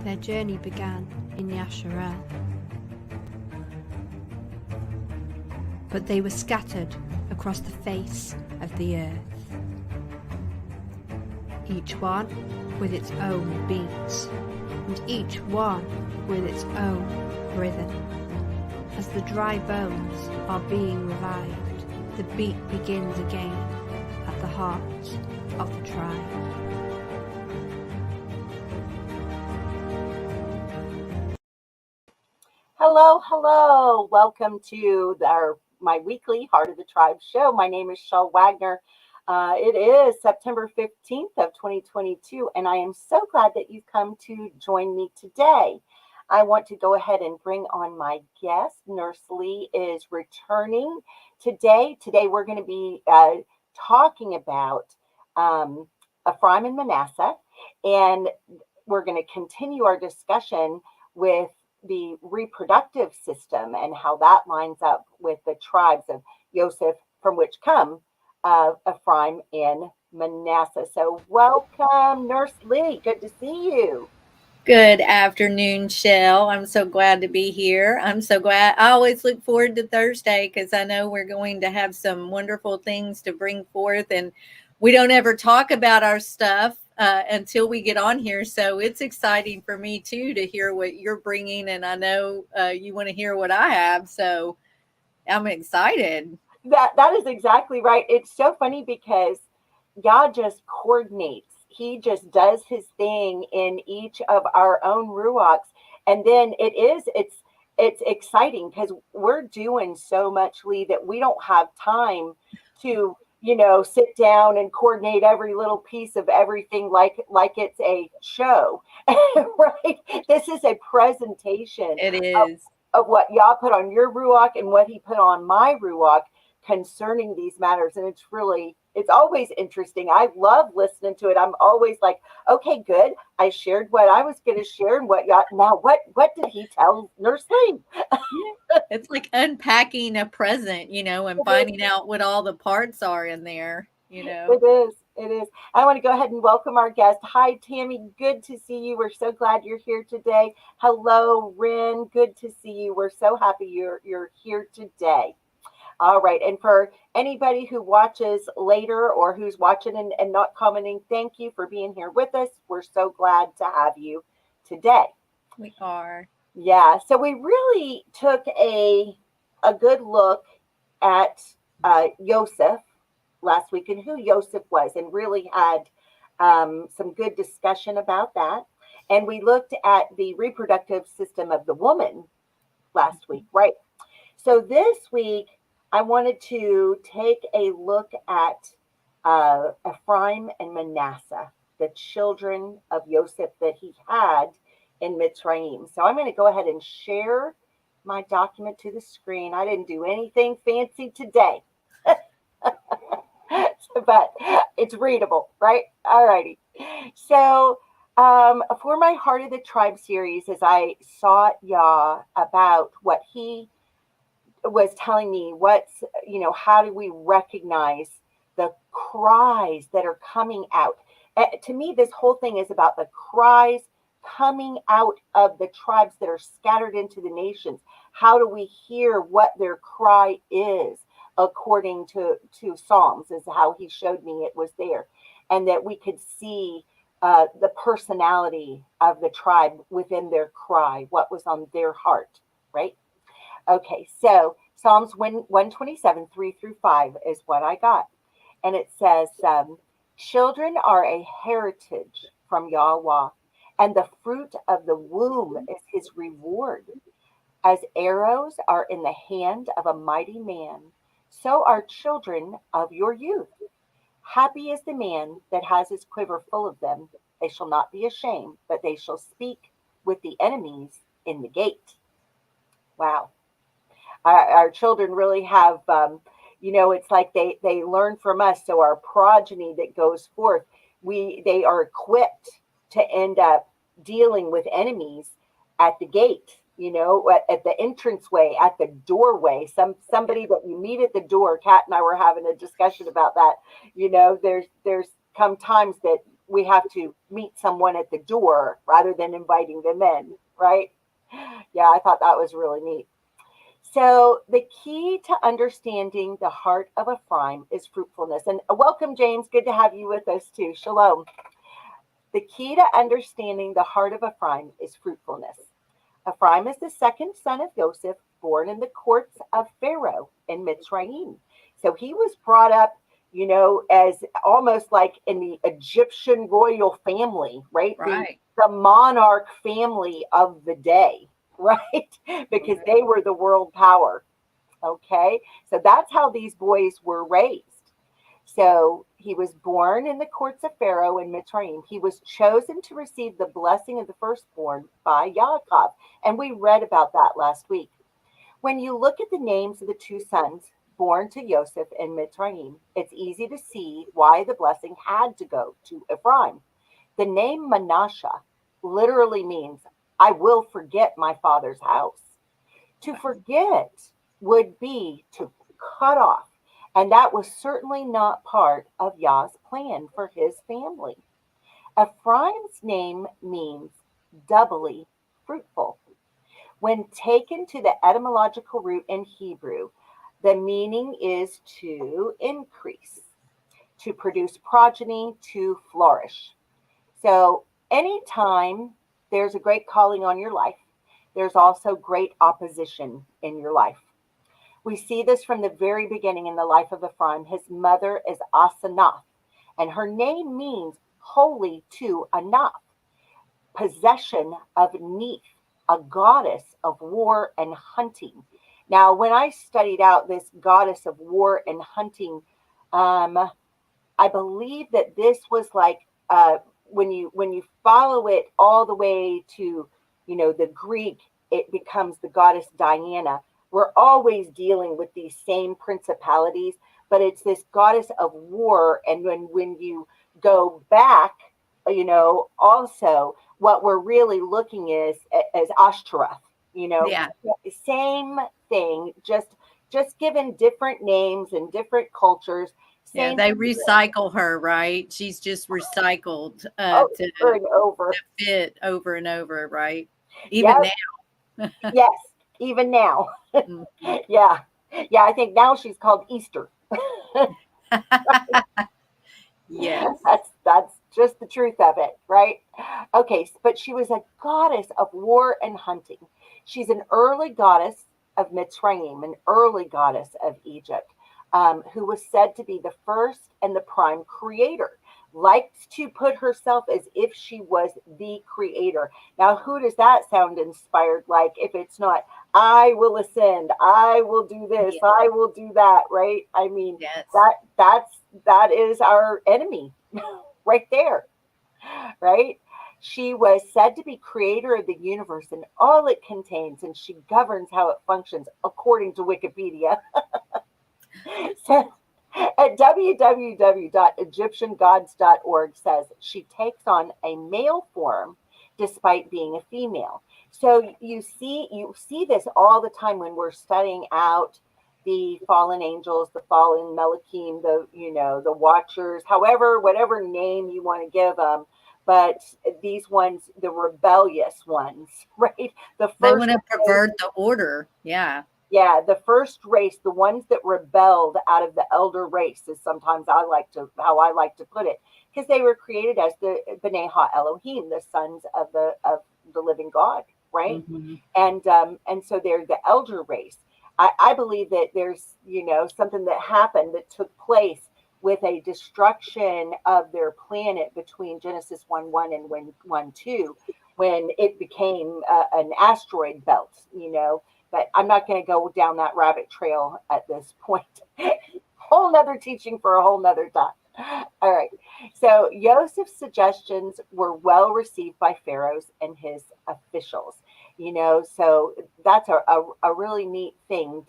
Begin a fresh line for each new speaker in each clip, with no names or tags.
Their journey began in Chelle, but they were scattered across the face of the earth, each one with its own beats, and each one with its own rhythm. As the dry bones are being revived, the beat begins again at the heart of the tribe.
Hello. Welcome to my weekly Heart of the Tribe show. My name is Chelle Wagner. It is September 15th of 2022, and I am so glad that you've come to join me today. I want to go ahead and bring on my guest. Nurse Lee is returning today. Today we're going to be talking about Ephraim and Mannassah, and we're going to continue our discussion with the reproductive system and how that lines up with the tribes of Joseph, from which come Ephraim and Mannassah. So welcome, Nurse Lee. Good to see you.
Good afternoon, Chelle. I'm so glad to be here. I'm so glad. I always look forward to Thursday because I know we're going to have some wonderful things to bring forth, and we don't ever talk about our stuff until we get on here. So it's exciting for me too to hear what you're bringing, and I know you want to hear what I have. So I'm excited.
That is exactly right. It's so funny because Yah just coordinates. He just does his thing in each of our own ruachs. And then it's exciting because we're doing so much, Lee, that we don't have time to, sit down and coordinate every little piece of everything like it's a show, right? This is a presentation
It is.
of what Yah put on your ruach and what he put on my ruach concerning these matters. And it's always interesting. I love listening to it. I'm always like, okay, good. I shared what I was going to share, and what did he tell Nurse Lee?
It's like unpacking a present, and finding out what all the parts are in there,
It is. I want to go ahead and welcome our guest. Hi, Tammy. Good to see you. We're so glad you're here today. Hello, Rin. Good to see you. We're so happy you're here today. All right. And for anybody who watches later or who's watching and not commenting, thank you for being here with us. We're so glad to have you today.
We are.
Yeah. So we really took a good look at Joseph last week and who Joseph was, and really had some good discussion about that. And we looked at the reproductive system of the woman last week, right? So this week, I wanted to take a look at Ephraim and Mannassah, the children of Joseph that he had in Mitzrayim. So I'm going to go ahead and share my document to the screen. I didn't do anything fancy today, but it's readable, right? All righty. So for my Heart of the Tribe series, as I sought Yah about what he was telling me, how do we recognize the cries that are coming out? To me, this whole thing is about the cries coming out of the tribes that are scattered into the nations. How do we hear what their cry is according to Psalms, is how he showed me it was there. And that we could see the personality of the tribe within their cry, what was on their heart, right? Okay, so Psalms 127, 3 through 5 is what I got. And it says, children are a heritage from yahuah, and the fruit of the womb is his reward. As arrows are in the hand of a mighty man, so are children of your youth. Happy is the man that has his quiver full of them. They shall not be ashamed, but they shall speak with the enemies in the gate. Wow. Our children really have, it's like they learn from us. So our progeny that goes forth, they are equipped to end up dealing with enemies at the gate, at the entranceway, at the doorway. Somebody that you meet at the door. Kat and I were having a discussion about that. There's come times that we have to meet someone at the door rather than inviting them in, right? Yeah, I thought that was really neat. So the key to understanding the heart of Ephraim is fruitfulness. And welcome, James. Good to have you with us too. Shalom. The key to understanding the heart of Ephraim is fruitfulness. Ephraim is the second son of Joseph, born in the courts of Pharaoh in Mitzrayim. So he was brought up, as almost like in the Egyptian royal family, right?
Right.
The monarch family of the day, right? Because they were the world power. Okay. So that's how these boys were raised. So he was born in the courts of Pharaoh in Mitzrayim. He was chosen to receive the blessing of the firstborn by Yaakov. And we read about that last week. When you look at the names of the two sons born to Joseph in Mitzrayim, it's easy to see why the blessing had to go to Ephraim. The name Mannassah literally means, I will forget my father's house. To forget would be to cut off. And that was certainly not part of Yah's plan for his family. Ephraim's name means doubly fruitful. When taken to the etymological root in Hebrew, the meaning is to increase, to produce progeny, to flourish. So anytime there's a great calling on your life, there's also great opposition in your life. We see this from the very beginning in the life of Ephraim. His mother is Asenath, and her name means holy to Anath, possession of Neith, a goddess of war and hunting. Now, when I studied out this goddess of war and hunting, I believe that this was like when you follow it all the way to the Greek, it becomes the goddess Diana. We're always dealing with these same principalities, but it's this goddess of war. And when you go back, also what we're really looking is as Ashtaroth,
Yeah.
same thing, just given different names and different cultures.
Yeah, they recycle her, right? She's just recycled
over and over.
to fit over and over, right? Even now.
Yes, even now. Yeah. I think now she's called Easter.
Yes.
That's just the truth of it, right? Okay, but she was a goddess of war and hunting. She's an early goddess of Mitzrayim, an early goddess of Egypt, who was said to be the first and the prime creator. Liked to put herself as if she was the creator. Now, who does that sound inspired like if it's not, I will ascend, I will do this, I will do that, right? I mean, that is our enemy right there, right? She was said to be creator of the universe and all it contains, and she governs how it functions, according to Wikipedia. So, at www.egyptiangods.org says she takes on a male form despite being a female. So you see this all the time when we're studying out the fallen angels, the fallen Melachim, the watchers, whatever name you want to give them. But these ones, the rebellious ones, right?
They want to pervert the order. Yeah.
Yeah, the first race, the ones that rebelled out of the elder race is sometimes how I like to put it, because they were created as the B'nai Ha-Elohim, the sons of the living God, right? Mm-hmm. And so they're the elder race. I believe that there's something that happened that took place with a destruction of their planet between Genesis 1:1 and 1:2, when it became an asteroid belt, But I'm not going to go down that rabbit trail at this point. Whole nother teaching for a whole nother time. All right. So Joseph's suggestions were well received by pharaohs and his officials. So that's a really neat thing.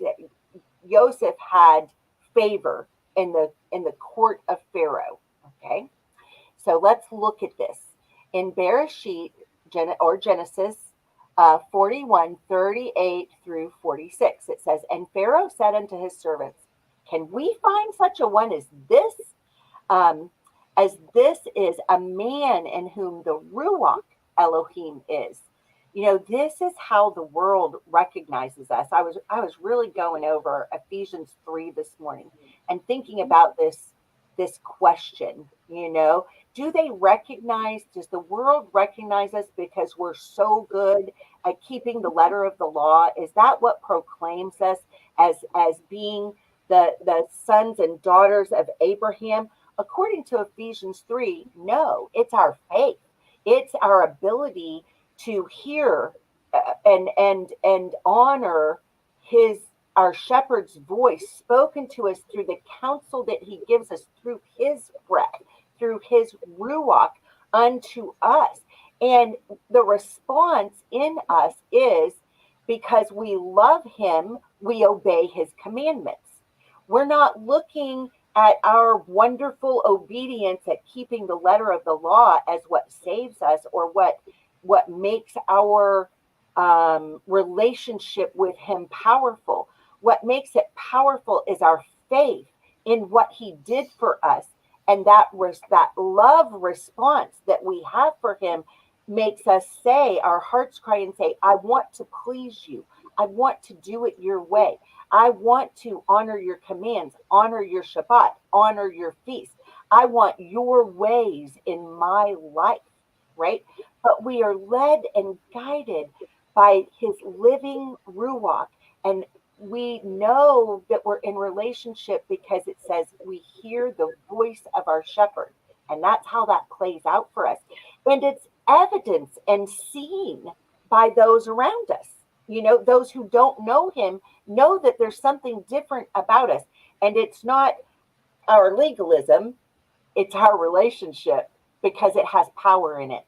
Joseph had favor in the court of Pharaoh. Okay. So let's look at this. In Bereshit or Genesis 41:38 through 46, it says, and Pharaoh said unto his servants, can we find such a one as this? as this is a man in whom the Ruach Elohim is. You know, this is how the world recognizes us. I was really going over Ephesians 3 this morning and thinking about this question, you know, do they recognize, does the world recognize us because we're so good at keeping the letter of the law? Is that what proclaims us as being the sons and daughters of Abraham? According to Ephesians 3, no, it's our faith. It's our ability to hear and honor our shepherd's voice spoken to us through the counsel that he gives us through his breath, through his ruach unto us. And the response in us is, because we love him, we obey his commandments. We're not looking at our wonderful obedience at keeping the letter of the law as what saves us or what makes our relationship with him powerful. What makes it powerful is our faith in what he did for us. And that love response that we have for him makes us say, our hearts cry and say, I want to please you. I want to do it your way. I want to honor your commands, honor your Shabbat, honor your feast. I want your ways in my life, right? But we are led and guided by his living Ruach. And we know that we're in relationship because it says we hear the voice of our shepherd. And that's how that plays out for us. And it's evidence and seen by those around us. You know, those who don't know him know that there's something different about us. And it's not our legalism, it's our relationship, because it has power in it.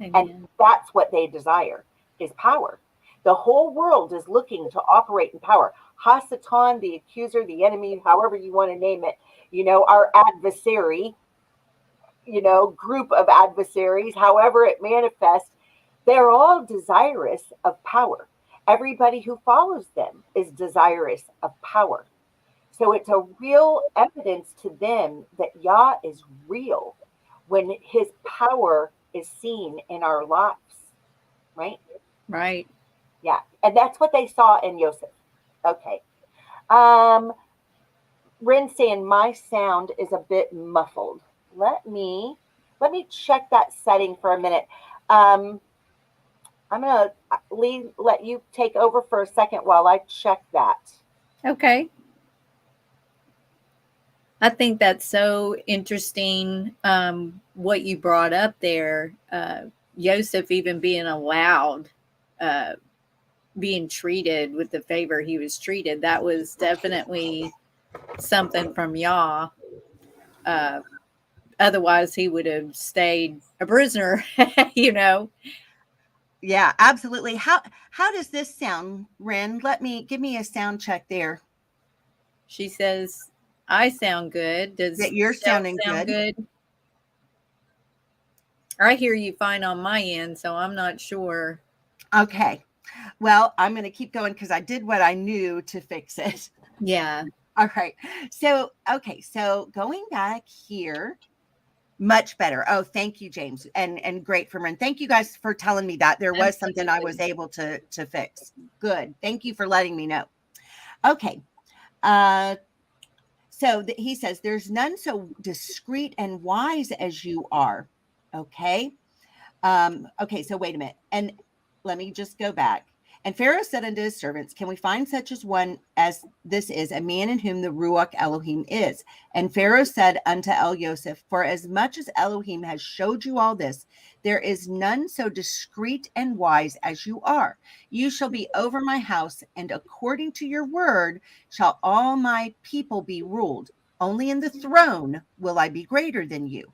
Amen. And that's what they desire, is power. The whole world is looking to operate in power. Hasatan, the accuser, the enemy, however you want to name it, you know, our adversary, you know, group of adversaries, however it manifests, they're all desirous of power. Everybody who follows them is desirous of power. So it's a real evidence to them that Yah is real when his power is seen in our lives, right?
Right.
Yeah. And that's what they saw in Joseph. Okay. Rin saying my sound is a bit muffled. Let me check that setting for a minute. I'm going to let you take over for a second while I check that.
Okay. I think that's so interesting, what you brought up there. Joseph even being allowed, being treated with the favor he was treated. That was definitely something from Yah. Otherwise, he would have stayed a prisoner, you know.
Yeah, absolutely. How does this sound, Ren? Give me a sound check there.
She says, I sound good. Does
that you're sounding
sound
good?
I hear you fine on my end, so I'm not sure.
Okay. Well, I'm going to keep going because I did what I knew to fix it.
Yeah.
All right. So, okay. So going back here, much better. Oh, thank you, James. And great for Ren. Thank you guys for telling me that there was something I was able to fix. Good. Thank you for letting me know. Okay. So he says, there's none so discreet and wise as you are. Okay. Okay. So wait a minute. And let me just go back. And Pharaoh said unto his servants, can we find such as one as this is, a man in whom the Ruach Elohim is? And Pharaoh said unto Joseph, for as much as Elohim has showed you all this, there is none so discreet and wise as you are. You shall be over my house, and according to your word shall all my people be ruled. Only in the throne will I be greater than you.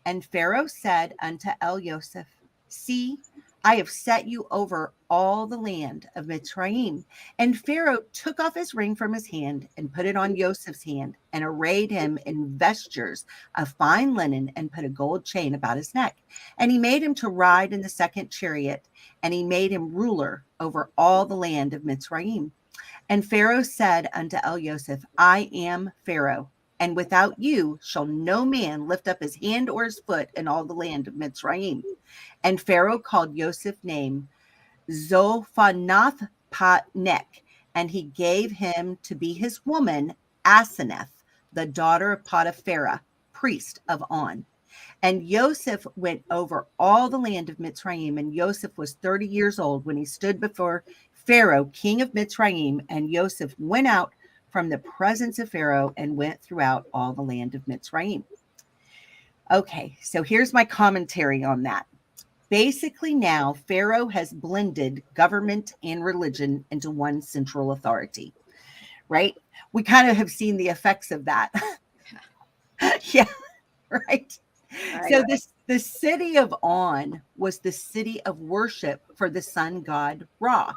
And Pharaoh said unto Joseph, see, I have set you over all the land of Mitzrayim. And Pharaoh took off his ring from his hand and put it on Joseph's hand and arrayed him in vestures of fine linen and put a gold chain about his neck. And he made him to ride in the second chariot, and he made him ruler over all the land of Mitzrayim. And Pharaoh said unto Joseph, I am Pharaoh, and without you shall no man lift up his hand or his foot in all the land of Mitzrayim. And Pharaoh called Joseph's name Zophanath Patnek, and he gave him to be his woman Asenath, the daughter of Potiphar, priest of On. And Joseph went over all the land of Mitzrayim, and Joseph was 30 years old when he stood before Pharaoh, king of Mitzrayim, and Joseph went out from the presence of Pharaoh and went throughout all the land of Mitzrayim. Okay, so here's my commentary on that. Basically, now Pharaoh has blended government and religion into one central authority, right? We kind of have seen the effects of that. Yeah, right. So the city of On was the city of worship for the sun god Ra.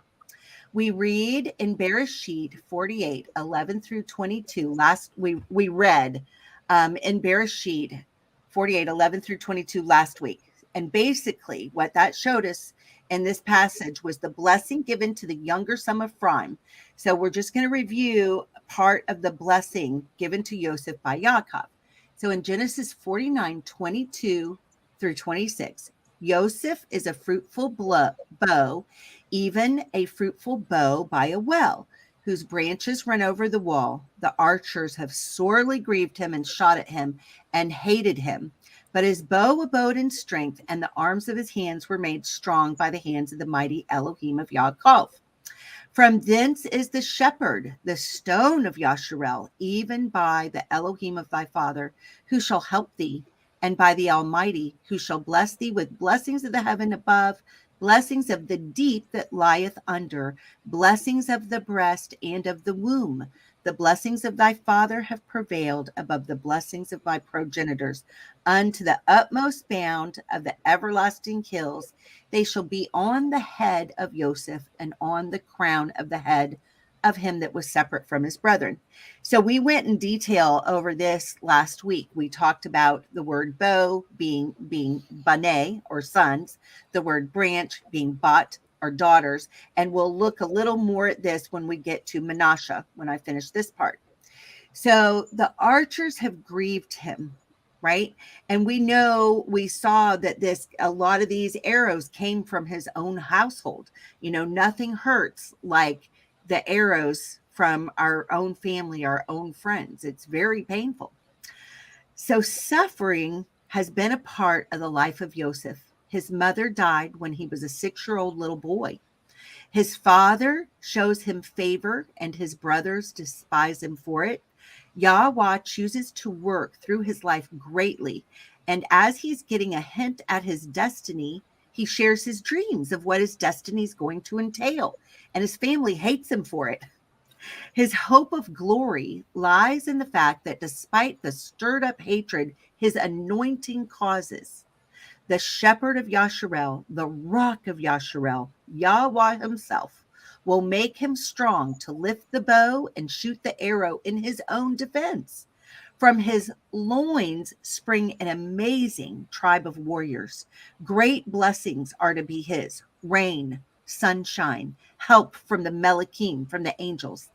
We read in Bereshit 48, 11 through 22. We read in Bereshit 48, 11 through 22 last week. And basically what that showed us in this passage was the blessing given to the younger son of Ephraim. So we're just going to review part of the blessing given to Joseph by Yaakov. So in Genesis 49, 22 through 26, Joseph is a fruitful bow, even a fruitful bow by a well, whose branches run over the wall. The archers have sorely grieved him and shot at him and hated him. But his bow abode in strength, and the arms of his hands were made strong by the hands of the mighty Elohim of Yaakov. From thence is the shepherd, the stone of Yasharel, even by the Elohim of thy father, who shall help thee, and by the Almighty, who shall bless thee with blessings of the heaven above, blessings of the deep that lieth under, blessings of the breast and of the womb. The blessings of thy father have prevailed above the blessings of thy progenitors, unto the utmost bound of the everlasting hills. They shall be on the head of Joseph, and on the crown of the head of him that was separate from his brethren. So we went in detail over this last week. We talked about the word bow being bane, or sons, the word branch being bat, or daughters, and we'll look a little more at this when we get to Mannassah, when I finish this part. So the archers have grieved him, right? And we saw that a lot of these arrows came from his own household. You know, nothing hurts like the arrows from our own family, our own friends. It's very painful. So suffering has been a part of the life of Joseph. His mother died when he was a 6-year-old little boy. His father shows him favor, and his brothers despise him for it. Yahuah chooses to work through his life greatly, and as he's getting a hint at his destiny, he shares his dreams of what his destiny is going to entail, and his family hates him for it. His hope of glory lies in the fact that despite the stirred up hatred his anointing causes, the shepherd of Yasharel, the rock of Yasharel, Yahuah himself, will make him strong to lift the bow and shoot the arrow in his own defense. From his loins spring an amazing tribe of warriors. Great blessings are to be his: rain, sunshine, help from the Melachim, from the angels,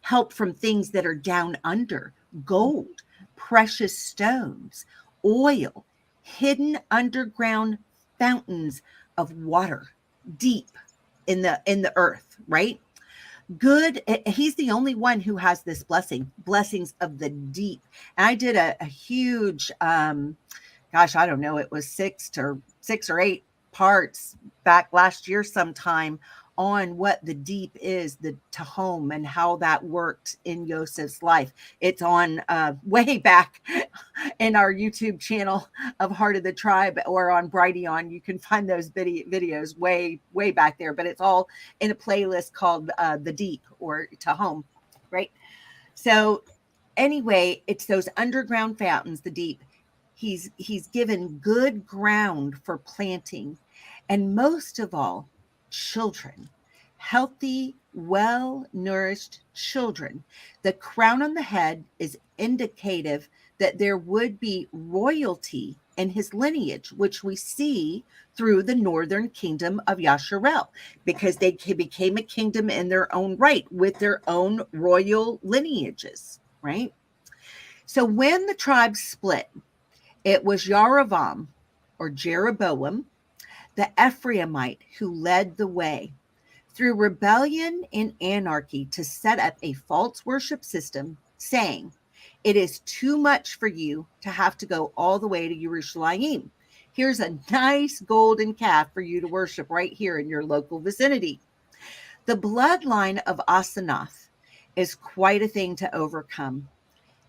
help from things that are down under, gold, precious stones, oil, hidden underground fountains of water deep in the earth, right? Good. He's the only one who has this blessings of the deep. And I did a huge, I don't know, it was 6 or 8 parts back last year sometime on what the deep is, the Tahom, and how that worked in Joseph's life. It's on way back in our YouTube channel of Heart of the Tribe, or on Brighteon. You can find those videos way back there, but it's all in a playlist called The Deep, or Tahom, right? So anyway, it's those underground fountains, the deep. He's given good ground for planting, and most of all, children, healthy, well-nourished children. The crown on the head is indicative that there would be royalty in his lineage, which we see through the northern kingdom of Yasharel, because they became a kingdom in their own right with their own royal lineages, right? So when the tribes split, it was Yaravam or Jeroboam, the Ephraimite, who led the way through rebellion and anarchy to set up a false worship system, saying, "It is too much for you to have to go all the way to Jerusalem. Here's a nice golden calf for you to worship right here in your local vicinity." The bloodline of Asenath is quite a thing to overcome.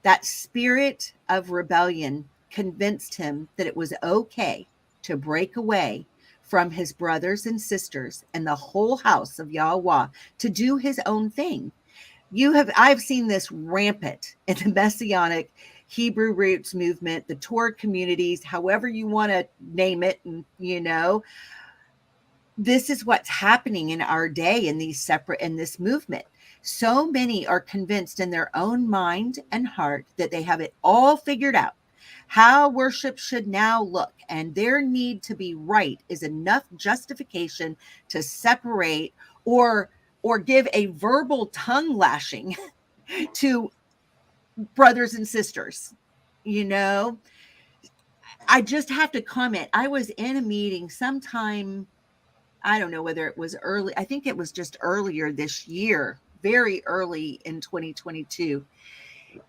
That spirit of rebellion convinced him that it was okay to break away from his brothers and sisters and the whole house of yahuah to do his own thing. I've seen this rampant in the Messianic Hebrew roots movement, the Torah communities, however you want to name it. And, this is what's happening in our day in this movement. So many are convinced in their own mind and heart that they have it all figured out, how worship should now look, and their need to be right is enough justification to separate or give a verbal tongue lashing to brothers and sisters. I just have to comment. I was in a meeting sometime, I don't know whether it was early. I think it was just earlier this year, very early in 2022,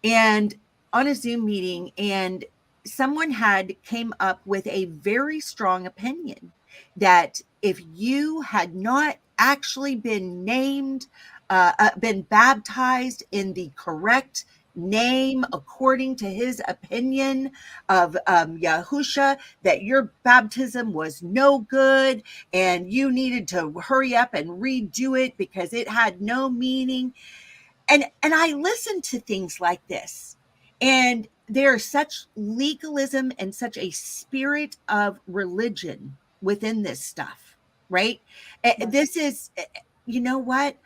and on a Zoom meeting, and someone came up with a very strong opinion that if you had not actually been been baptized in the correct name according to his opinion of yahusha, that your baptism was no good and you needed to hurry up and redo it because it had no meaning. And I listen to things like this, and there's such legalism and such a spirit of religion within this stuff, right? This is, you know what?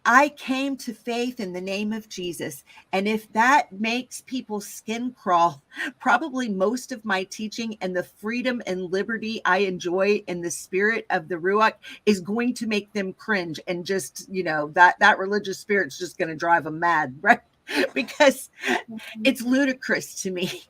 I came to faith in the name of Jesus. And if that makes people's skin crawl, probably most of my teaching and the freedom and liberty I enjoy in the spirit of the Ruach is going to make them cringe. And just, that religious spirit's just going to drive them mad, right? Because it's ludicrous to me.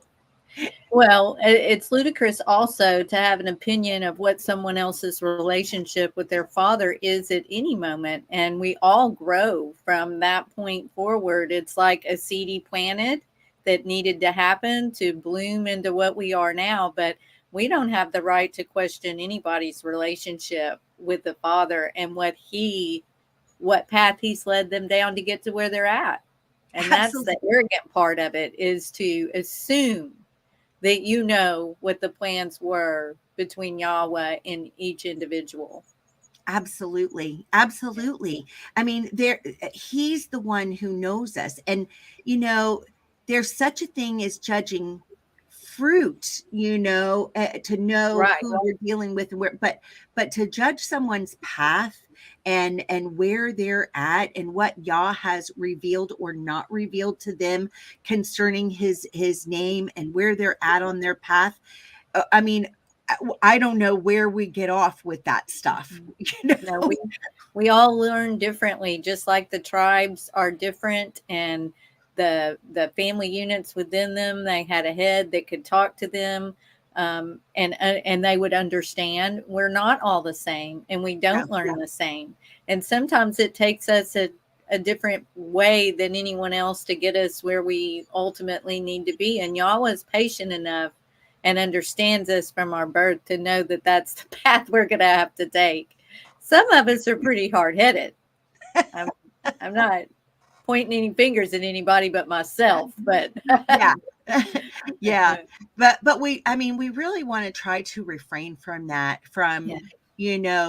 Well, it's ludicrous also to have an opinion of what someone else's relationship with their father is at any moment. And we all grow from that point forward. It's like a seed he planted that needed to happen to bloom into what we are now. But we don't have the right to question anybody's relationship with the father and what path he's led them down to get to where they're at. And
Absolutely.
That's the arrogant part of it, is to assume that you know what the plans were between yahuah and each individual.
Absolutely. I mean, he's the one who knows us. And, there's such a thing as judging fruit, to know
Right.
who you're dealing with, and but to judge someone's path and where they're at and what Yah has revealed or not revealed to them concerning his name and where they're at on their path. I mean, I don't know where we get off with that stuff.
No, we all learn differently, just like the tribes are different, and the family units within them, they had a head that could talk to them, and they would understand. We're not all the same, and we don't learn the same. And sometimes it takes us a different way than anyone else to get us where we ultimately need to be. And Yahweh is patient enough and understands us from our birth to know that that's the path we're going to have to take. Some of us are pretty hard-headed. I'm not pointing any fingers at anybody but myself, but
yeah. But we really want to try to refrain from that, from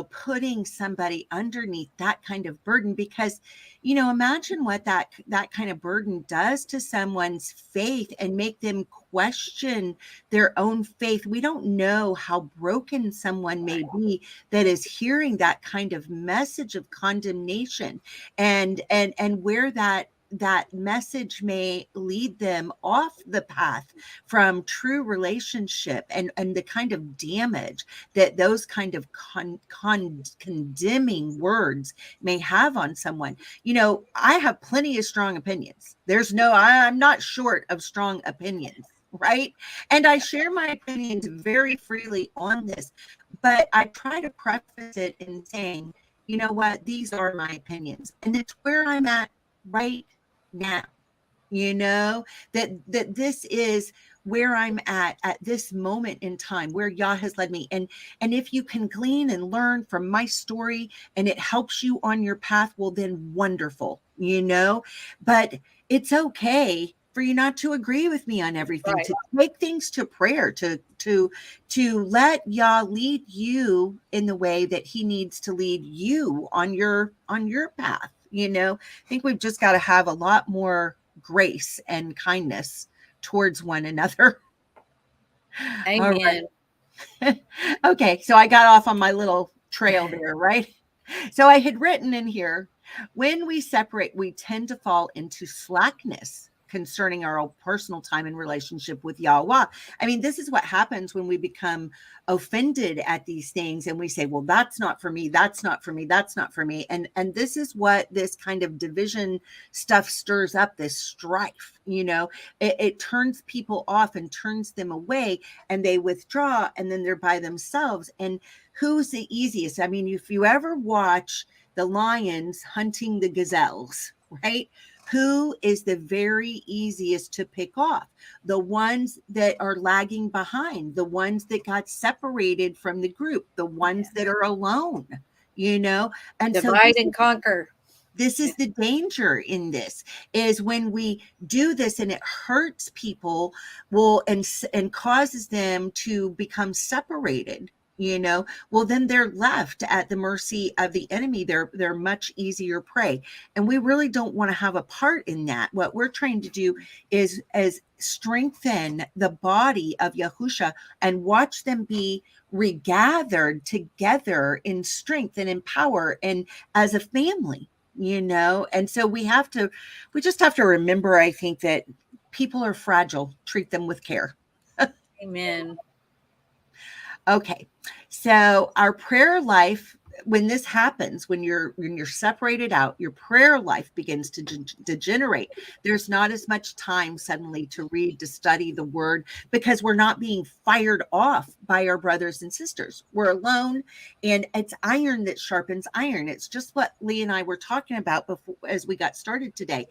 putting somebody underneath that kind of burden, because imagine what that kind of burden does to someone's faith and make them question their own faith. We don't know how broken someone may be that is hearing that kind of message of condemnation, and where that that message may lead them off the path from true relationship, and the kind of damage that those kind of condemning words may have on someone. You know, I have plenty of strong opinions. I'm not short of strong opinions, right? And I share my opinions very freely on this, but I try to preface it in saying, you know what, these are my opinions, and it's where I'm at right now. You know, that this is where I'm at this moment in time, where Yah has led me. And if you can glean and learn from my story and it helps you on your path, well, then wonderful, you know. But it's okay for you not to agree with me on everything,
Right.
to take things to prayer, to let Yah lead you in the way that he needs to lead you on your path. You know, I think we've just got to have a lot more grace and kindness towards one another. All
Amen.
right. Okay, so I got off on my little trail there, right? So I had written in here, when we separate, we tend to fall into slackness concerning our own personal time and relationship with yahuah. I mean, this is what happens when we become offended at these things and we say, well, that's not for me, that's not for me, that's not for me. And this is what this kind of division stuff stirs up, this strife. You know, it turns people off and turns them away, and they withdraw, and then they're by themselves. And who's the easiest? I mean, if you ever watch the lions hunting the gazelles, right? Who is the very easiest to pick off? The ones that are lagging behind, the ones that got separated from the group, the ones that are alone, you know? And
Divide and conquer.
This is the danger in this, is when we do this and it hurts people, and causes them to become separated, you know, well, then they're left at the mercy of the enemy. They're much easier prey. And we really don't want to have a part in that. What we're trying to do is strengthen the body of yahusha and watch them be regathered together in strength and in power and as a family, you know. And so we just have to remember, I think, that people are fragile. Treat them with care.
Amen.
Okay, so our prayer life, when this happens, when you're separated out, your prayer life begins to degenerate. There's not as much time suddenly to read, to study the word, because we're not being fired off by our brothers and sisters. We're alone, and it's iron that sharpens iron. It's just what Lee and I were talking about before, as we got started today.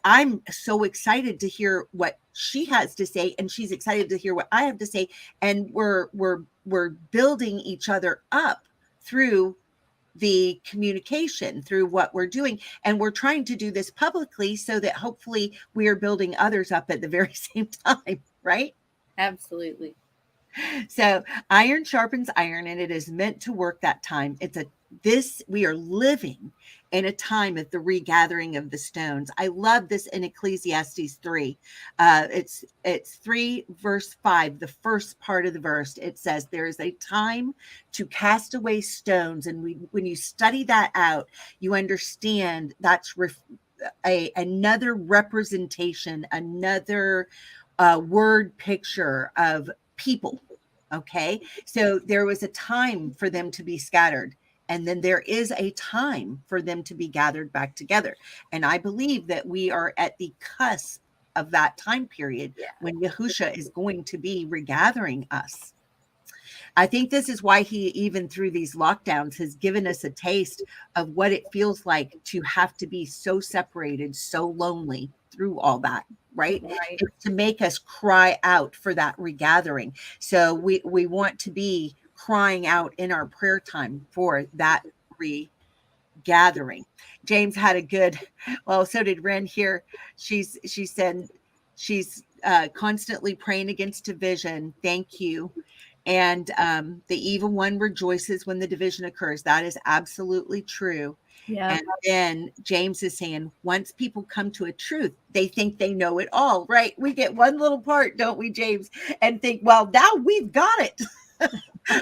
I'm so excited to hear what she has to say, and she's excited to hear what I have to say, and we're building each other up through the communication, through what we're doing. And we're trying to do this publicly so that hopefully we are building others up at the very same time, right?
Absolutely.
So iron sharpens iron, and it is meant to work that time. We are living in a time of the regathering of the stones. I love this in Ecclesiastes 3. It's 3 verse 5, the first part of the verse. It says there is a time to cast away stones. And when you study that out, you understand that's another representation, another word picture of people. Okay, so there was a time for them to be scattered, and then there is a time for them to be gathered back together. And I believe that we are at the cusp of that time period when yahusha is going to be regathering us. I think this is why he, even through these lockdowns, has given us a taste of what it feels like to have to be so separated, so lonely through all that. Right? It's to make us cry out for that regathering. So we want to be crying out in our prayer time for that regathering. James had a good, well, so did Ren here. She said she's constantly praying against division. Thank you. And the evil one rejoices when the division occurs. That is absolutely true.
Yeah.
And then James is saying, once people come to a truth, they think they know it all, right? We get one little part, don't we, James? And think, well, now we've got it.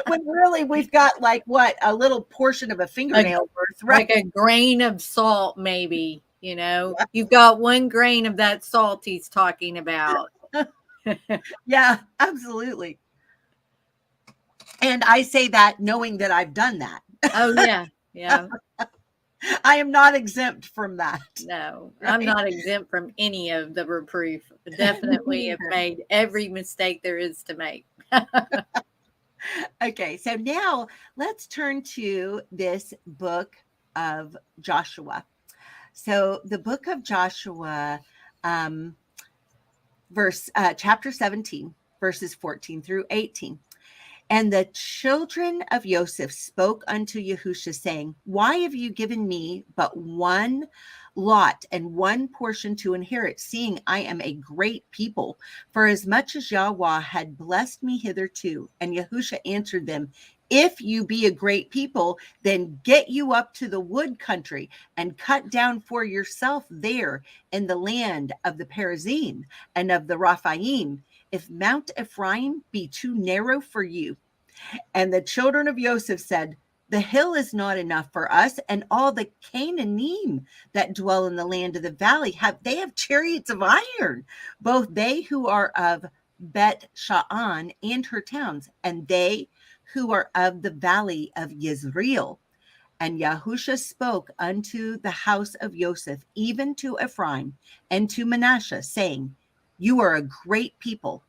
When really we've got like a little portion of a fingernail worth, right?
Like a grain of salt, maybe. You know, you've got 1 grain of that salt he's talking about.
Yeah, absolutely. And I say that knowing that I've done that.
Oh, yeah. Yeah.
I am not exempt from that.
No,
Right?
I'm not exempt from any of the reproof. Definitely have made every mistake there is to make.
Okay, so now let's turn to this book of Joshua. So the book of Joshua, chapter 17, verses 14 through 18. And the children of Joseph spoke unto Yahusha, saying, why have you given me but one lot and one portion to inherit, seeing I am a great people? For as much as Yahweh had blessed me hitherto. And Yahusha answered them, if you be a great people, then get you up to the wood country and cut down for yourself there in the land of the Perizim and of the Raphaim, if Mount Ephraim be too narrow for you. And the children of Joseph said, the hill is not enough for us, and all the Canaanim that dwell in the land of the valley have chariots of iron, both they who are of Bet Sha'an and her towns, and they who are of the valley of Yisrael. And Yahusha spoke unto the house of Joseph, even to Ephraim and to Mannassah, saying, you are a great people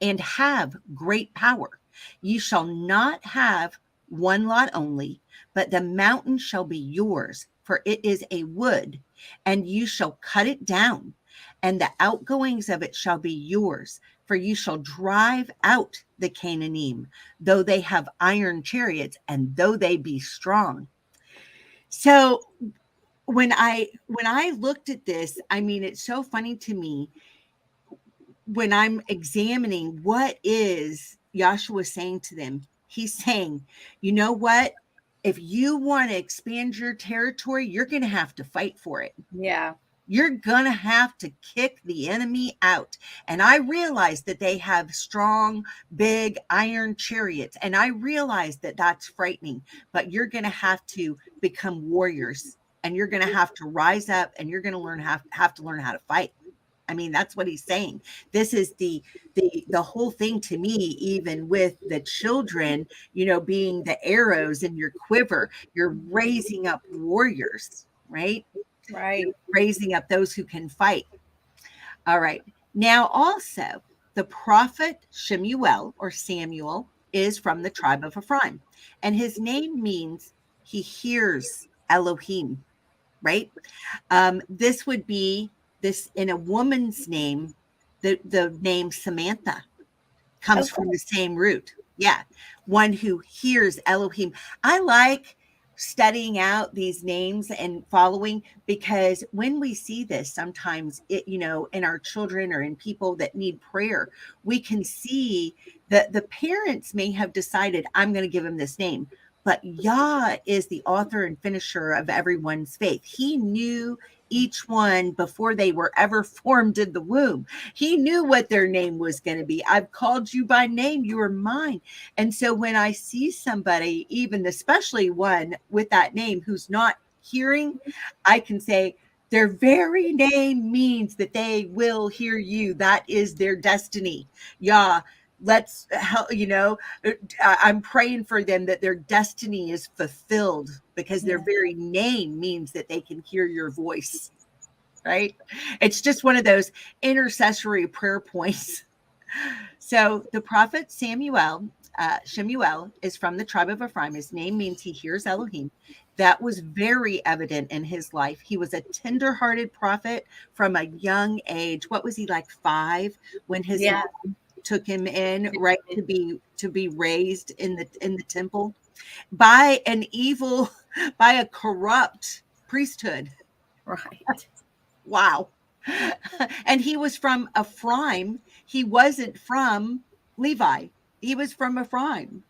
and have great power. You shall not have one lot only, but the mountain shall be yours, for it is a wood, and you shall cut it down, and the outgoings of it shall be yours, for you shall drive out the Canaanim, though they have iron chariots, and though they be strong. So when I looked at this, I mean, it's so funny to me when I'm examining what is Joshua saying to them. He's saying, you know what? If you want to expand your territory, you're going to have to fight for it.
Yeah.
You're going to have to kick the enemy out. And I realize that they have strong, big iron chariots. And I realize that that's frightening, but you're going to have to become warriors, and you're going to have to rise up, and you're going to have to learn how to fight. I mean, that's what he's saying. This is the whole thing to me, even with the children, you know, being the arrows in your quiver. You're raising up warriors, right?
Right.
You're raising up those who can fight. All right. Now, also, the prophet Shemuel or Samuel is from the tribe of Ephraim, and his name means he hears Elohim, right? This would be this in a woman's name. The name Samantha comes from the same root. Yeah. One who hears Elohim. I like studying out these names and following, because when we see this, sometimes it, you know, in our children or in people that need prayer, we can see that the parents may have decided, I'm going to give him this name. But Yah is the author and finisher of everyone's faith. He knew each one before they were ever formed in the womb. He knew what their name was going to be. I've called you by name. You are mine. And so when I see somebody, even especially one with that name who's not hearing, I can say, their very name means that they will hear you. That is their destiny. Yah. Let's help, you know, I'm praying for them that their destiny is fulfilled, because their very name means that they can hear your voice, right? It's just one of those intercessory prayer points. So the prophet Shemuel is from the tribe of Ephraim. His name means he hears Elohim. That was very evident in his life. He was a tender-hearted prophet from a young age. What was he, like 5 when his mom took him in, right, to be raised in the temple by a corrupt priesthood.
Right.
Wow. And he was from Ephraim. He wasn't from Levi. He was from Ephraim.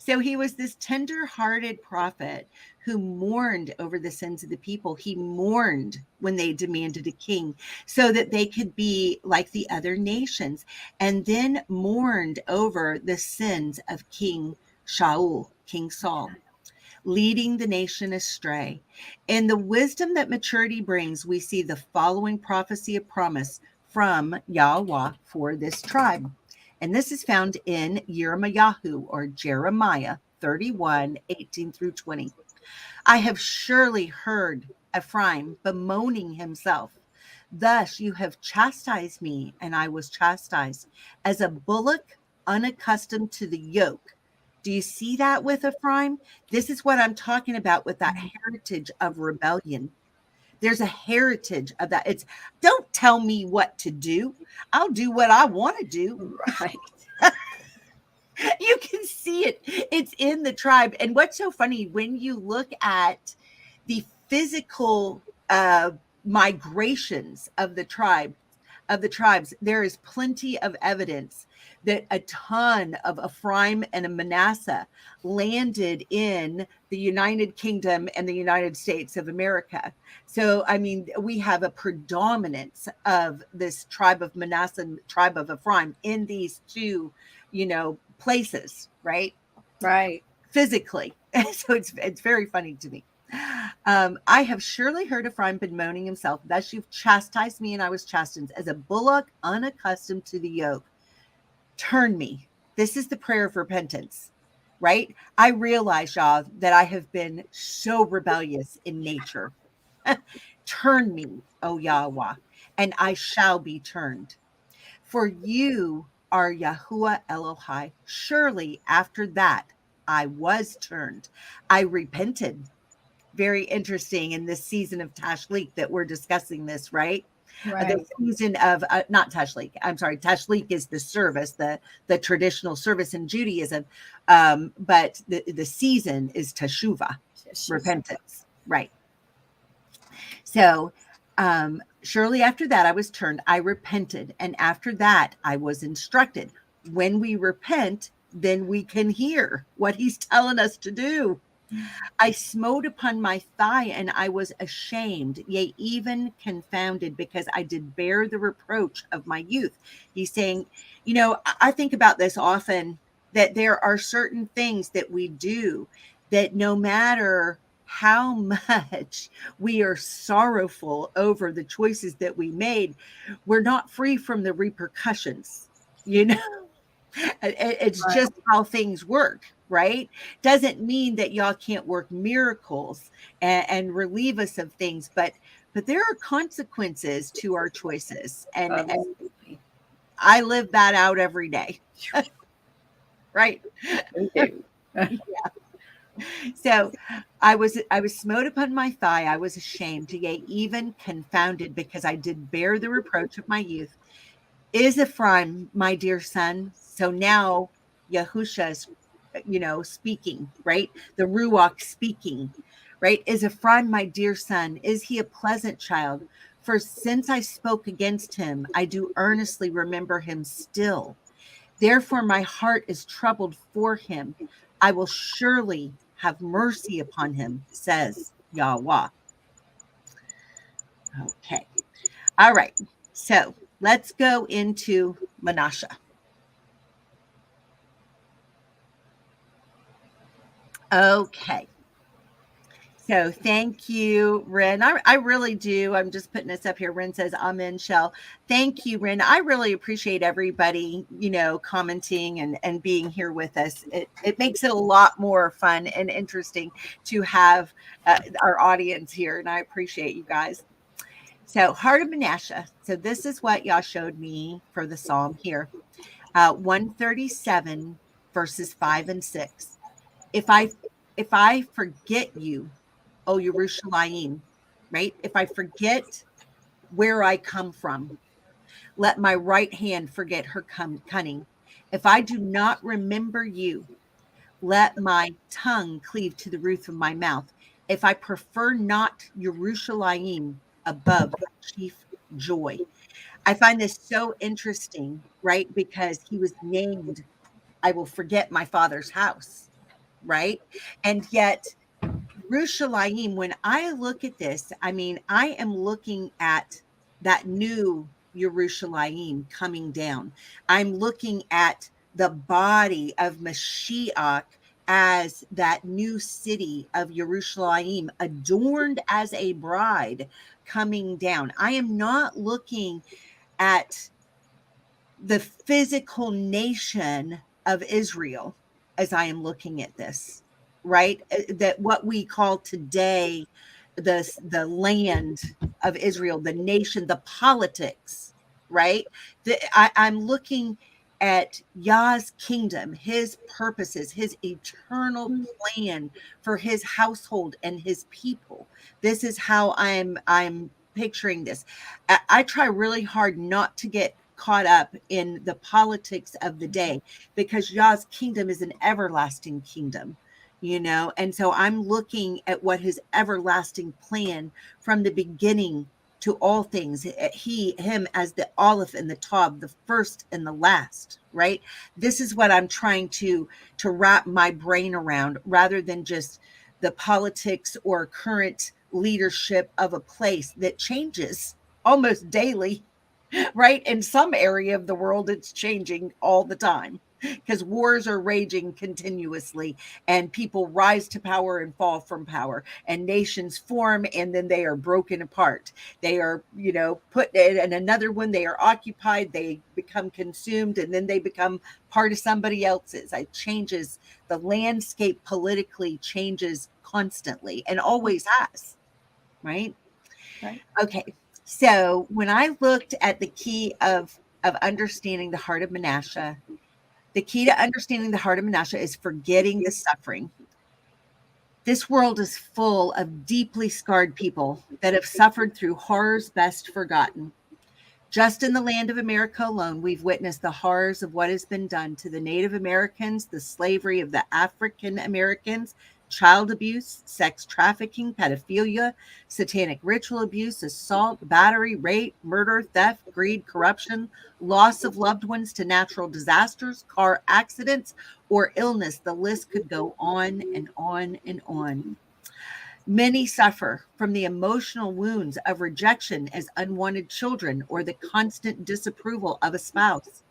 So he was this tender-hearted prophet who mourned over the sins of the people. He mourned when they demanded a king so that they could be like the other nations, and then mourned over the sins of King Saul. leading the nation astray. In the wisdom that maturity brings, we see the following prophecy of promise from yahuah for this tribe. And this is found in Yirmiyahu, or Jeremiah 31:18 through 20. I have surely heard Ephraim bemoaning himself. Thus you have chastised me, and I was chastised, as a bullock unaccustomed to the yoke. Do you see that with Ephraim? This is what I'm talking about with that heritage of rebellion. There's a heritage of that. It's, don't tell me what to do. I'll do what I want to do.
Right.
You can see it. It's in the tribe. And what's so funny, when you look at the physical migrations of the tribes, there is plenty of evidence that a ton of Ephraim and Manasseh landed in the United Kingdom and the United States of America. So, I mean, we have a predominance of this tribe of Manasseh and tribe of Ephraim in these two, places, right?
Right.
Physically. So it's very funny to me. I have surely heard Ephraim bemoaning himself. Thus you've chastised me, and I was chastised, as a bullock unaccustomed to the yoke. Turn me. This is the prayer of repentance, right? I realize, Yah, that I have been so rebellious in nature. Turn me, O Yahuah, and I shall be turned. For you are yahuah Elohai. Surely after that I was turned. I repented. Very interesting in this season of Tashlik that we're discussing this, right?
Right.
The season of not Tashlik. I'm sorry. Tashlik is the service, the traditional service in Judaism. But the season is Teshuvah, repentance, right? So, surely after that I was turned, I repented, and after that I was instructed. When we repent, then we can hear what he's telling us to do. I smote upon my thigh, and I was ashamed, yea, even confounded, because I did bear the reproach of my youth. He's saying, I think about this often, that there are certain things that we do that no matter how much we are sorrowful over the choices that we made, we're not free from the repercussions. It's
Right.
just how things work, right? Doesn't mean that y'all can't work miracles and relieve us of things, but there are consequences to our choices, and I live that out every day. Right?
Me too.
Yeah. So I was smote upon my thigh, I was ashamed, yea, even confounded, because I did bear the reproach of my youth. Is Ephraim my dear son? So now yahusha is, speaking, right? The Ruach speaking, right? Is Ephraim my dear son? Is he a pleasant child? For since I spoke against him, I do earnestly remember him still. Therefore my heart is troubled for him. I will surely have mercy upon him, says Yahuah. Okay. All right. So let's go into Mannassah. Okay. So thank you, Ren. I really do. I'm just putting this up here. Ren says, Amen, Chelle. Thank you, Ren. I really appreciate everybody, commenting and being here with us. It makes it a lot more fun and interesting to have our audience here. And I appreciate you guys. So Heart of Mannassah. So this is what Yah showed me for the Psalm here. 137 verses 5 and 6. If I forget you, O Yerushalayim, right? If I forget where I come from, let my right hand forget her cunning. If I do not remember you, let my tongue cleave to the roof of my mouth. If I prefer not Yerushalayim above chief joy. I find this so interesting, right? Because he was named, I will forget my father's house, right? And yet Yerushalayim, when I look at this, I mean, I am looking at that new Yerushalayim coming down. I'm looking at the body of Mashiach as that new city of Jerusalem, adorned as a bride coming down. I am not looking at the physical nation of Israel as I am looking at this, right? That what we call today the land of Israel, the nation, the politics, right? I'm looking at Yah's kingdom, his purposes, his eternal plan for his household and his people. This is how I'm picturing this. I try really hard not to get caught up in the politics of the day, because Yah's kingdom is an everlasting kingdom, and so I'm looking at what his everlasting plan from the beginning to all things, him as the Aleph and the Tav, the first and the last, right? This is what I'm trying to wrap my brain around, rather than just the politics or current leadership of a place that changes almost daily, right? In some area of the world, it's changing all the time, because wars are raging continuously, and people rise to power and fall from power, and nations form and then they are broken apart. They are, put in, and another one, they are occupied, they become consumed, and then they become part of somebody else's. It changes. The landscape politically changes constantly and always has, right?
Right.
Okay. So when I looked at the key of understanding the heart of Manasseh, the key to understanding the heart of Manasseh is forgetting the suffering. This world is full of deeply scarred people that have suffered through horrors best forgotten. Just in the land of America alone, we've witnessed the horrors of what has been done to the Native Americans, the slavery of the African Americans, child abuse, sex trafficking, pedophilia, satanic ritual abuse, assault, battery, rape, murder, theft, greed, corruption, loss of loved ones to natural disasters, car accidents, or illness. The list could go on and on and on. Many suffer from the emotional wounds of rejection as unwanted children, or the constant disapproval of a spouse.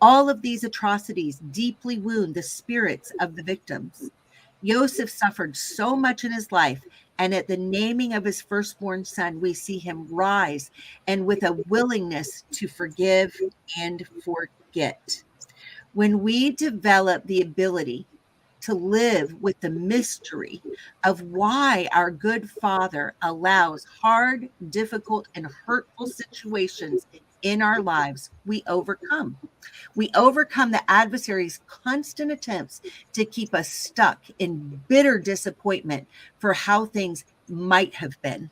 All of these atrocities deeply wound the spirits of the victims. Joseph suffered so much in his life, and at the naming of his firstborn son, we see him rise, and with a willingness to forgive and forget. When we develop the ability to live with the mystery of why our good Father allows hard, difficult, and hurtful situations in our lives, we overcome. We overcome the adversary's constant attempts to keep us stuck in bitter disappointment for how things might have been.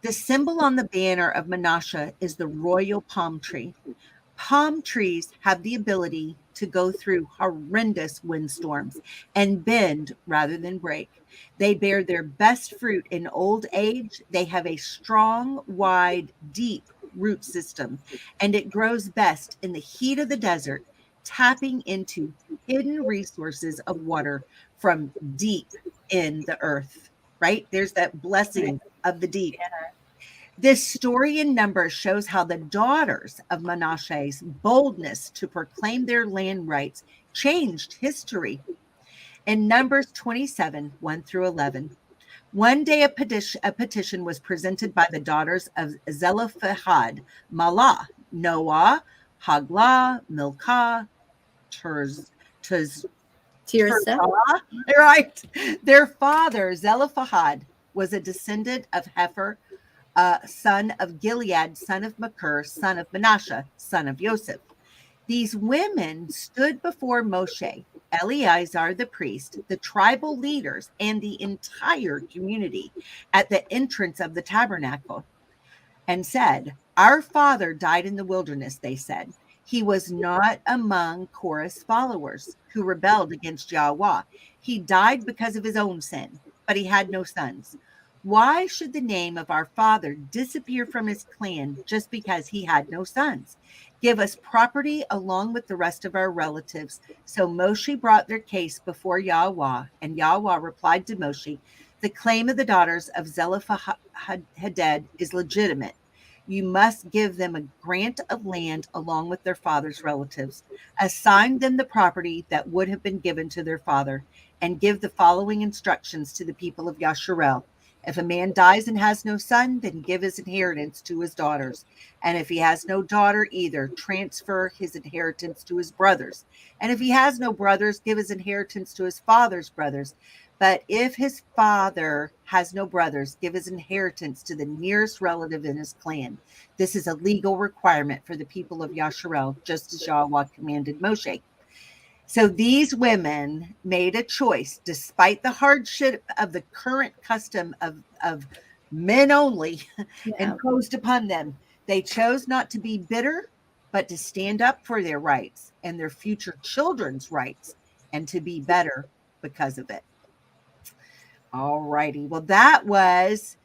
The symbol on the banner of Manasseh is the royal palm tree. Palm trees have the ability to go through horrendous windstorms and bend rather than break. They bear their best fruit in old age. They have a strong, wide, deep root system, and it grows best in the heat of the desert, tapping into hidden resources of water from deep in the earth, right? There's that blessing of the deep. This story in Numbers shows how the daughters of Manasseh's boldness to proclaim their land rights changed history. In Numbers 27, 1 through 11, one day a petition was presented by the daughters of Zelophehad, Malah, Noah, Haglah, Milcah, Tirzah, right? Their father, Zelophehad, was a descendant of Hefer, son of Gilead, son of Machir, son of Manasseh, son of Joseph. These women stood before Moshe, Eleazar the priest, the tribal leaders, and the entire community at the entrance of the tabernacle, and said, "Our father died in the wilderness," they said. "He was not among Korah's followers who rebelled against yahuah. He died because of his own sin, but he had no sons. Why should the name of our father disappear from his clan just because he had no sons? Give us property along with the rest of our relatives." So Moshe brought their case before yahuah, and yahuah replied to Moshe, "The claim of the daughters of Zelophehad is legitimate. you must give them a grant of land along with their father's relatives, assign them the property that would have been given to their father, and give the following instructions to the people of Yasharel. If a man dies and has no son, then give his inheritance to his daughters. And if he has no daughter either, transfer his inheritance to his brothers. And if he has no brothers, give his inheritance to his father's brothers. But if his father has no brothers, give his inheritance to the nearest relative in his clan. This is a legal requirement for the people of Yasharel, just as Yahuah commanded Moshe. So these women made a choice, despite the hardship of the current custom of men only imposed upon them. They chose not to be bitter, but to stand up for their rights and their future children's rights, and to be better because of it. All righty. Well, that was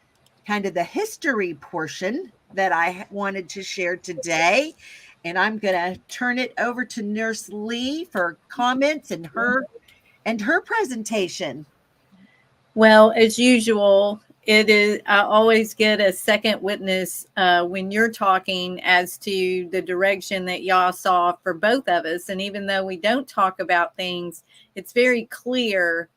kind of the history portion that I wanted to share today. And I'm going to turn it over to Nurse Lee for comments and her presentation.
Well, as usual, it is. I always get a second witness when you're talking as to the direction that Yah saw for both of us. And even though we don't talk about things, it's very clear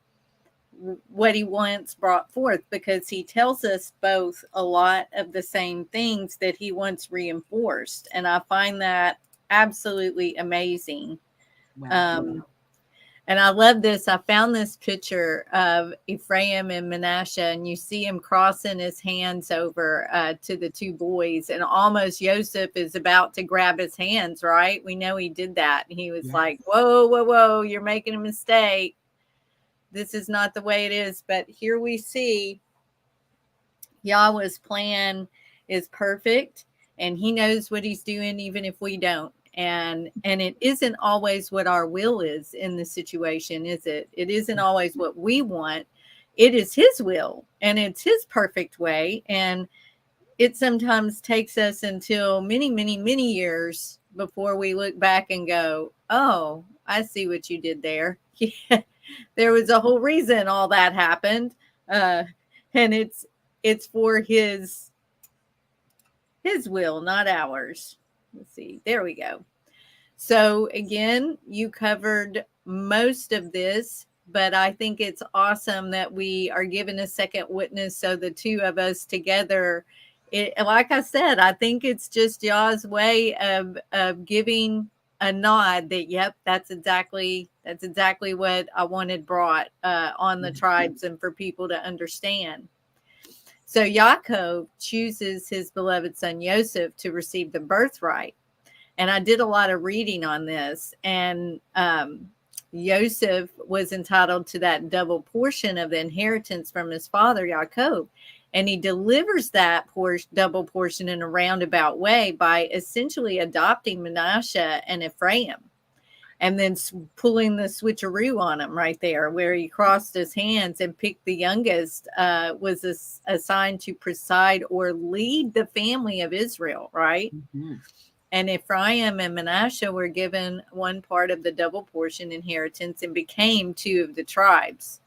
what he wants brought forth, because he tells us both a lot of the same things that he wants reinforced. And I find that absolutely amazing.
Wow.
And I love this. I found this picture of Ephraim and Mannassah, and you see him crossing his hands over to the two boys, and almost Joseph is about to grab his hands, right? We know he did that. He was like, whoa, whoa, whoa, you're making a mistake. This is not the way it is. But here we see Yahweh's plan is perfect, and he knows what he's doing, even if we don't. And it isn't always what our will is in the situation, is it? It isn't always what we want. It is his will, and it's his perfect way. And it sometimes takes us until many, many, many years before we look back and go, oh, I see what you did there. There was a whole reason all that happened. And it's for his will, not ours. Let's see. There we go. So again, you covered most of this, but I think it's awesome that we are given a second witness. So the two of us together, like I said, I think it's just Yah's way of giving a nod that, yep, that's exactly what I wanted brought on the tribes and for people to understand. So Yaakov chooses his beloved son Joseph to receive the birthright. And I did a lot of reading on this. And Joseph was entitled to that double portion of the inheritance from his father, Yaakov. And he delivers that double portion in a roundabout way by essentially adopting Mannassah and Ephraim. And then pulling the switcheroo on him right there, where he crossed his hands and picked the youngest, was assigned to preside or lead the family of Israel, right? Mm-hmm. And Ephraim and Mannassah were given one part of the double portion inheritance and became two of the tribes,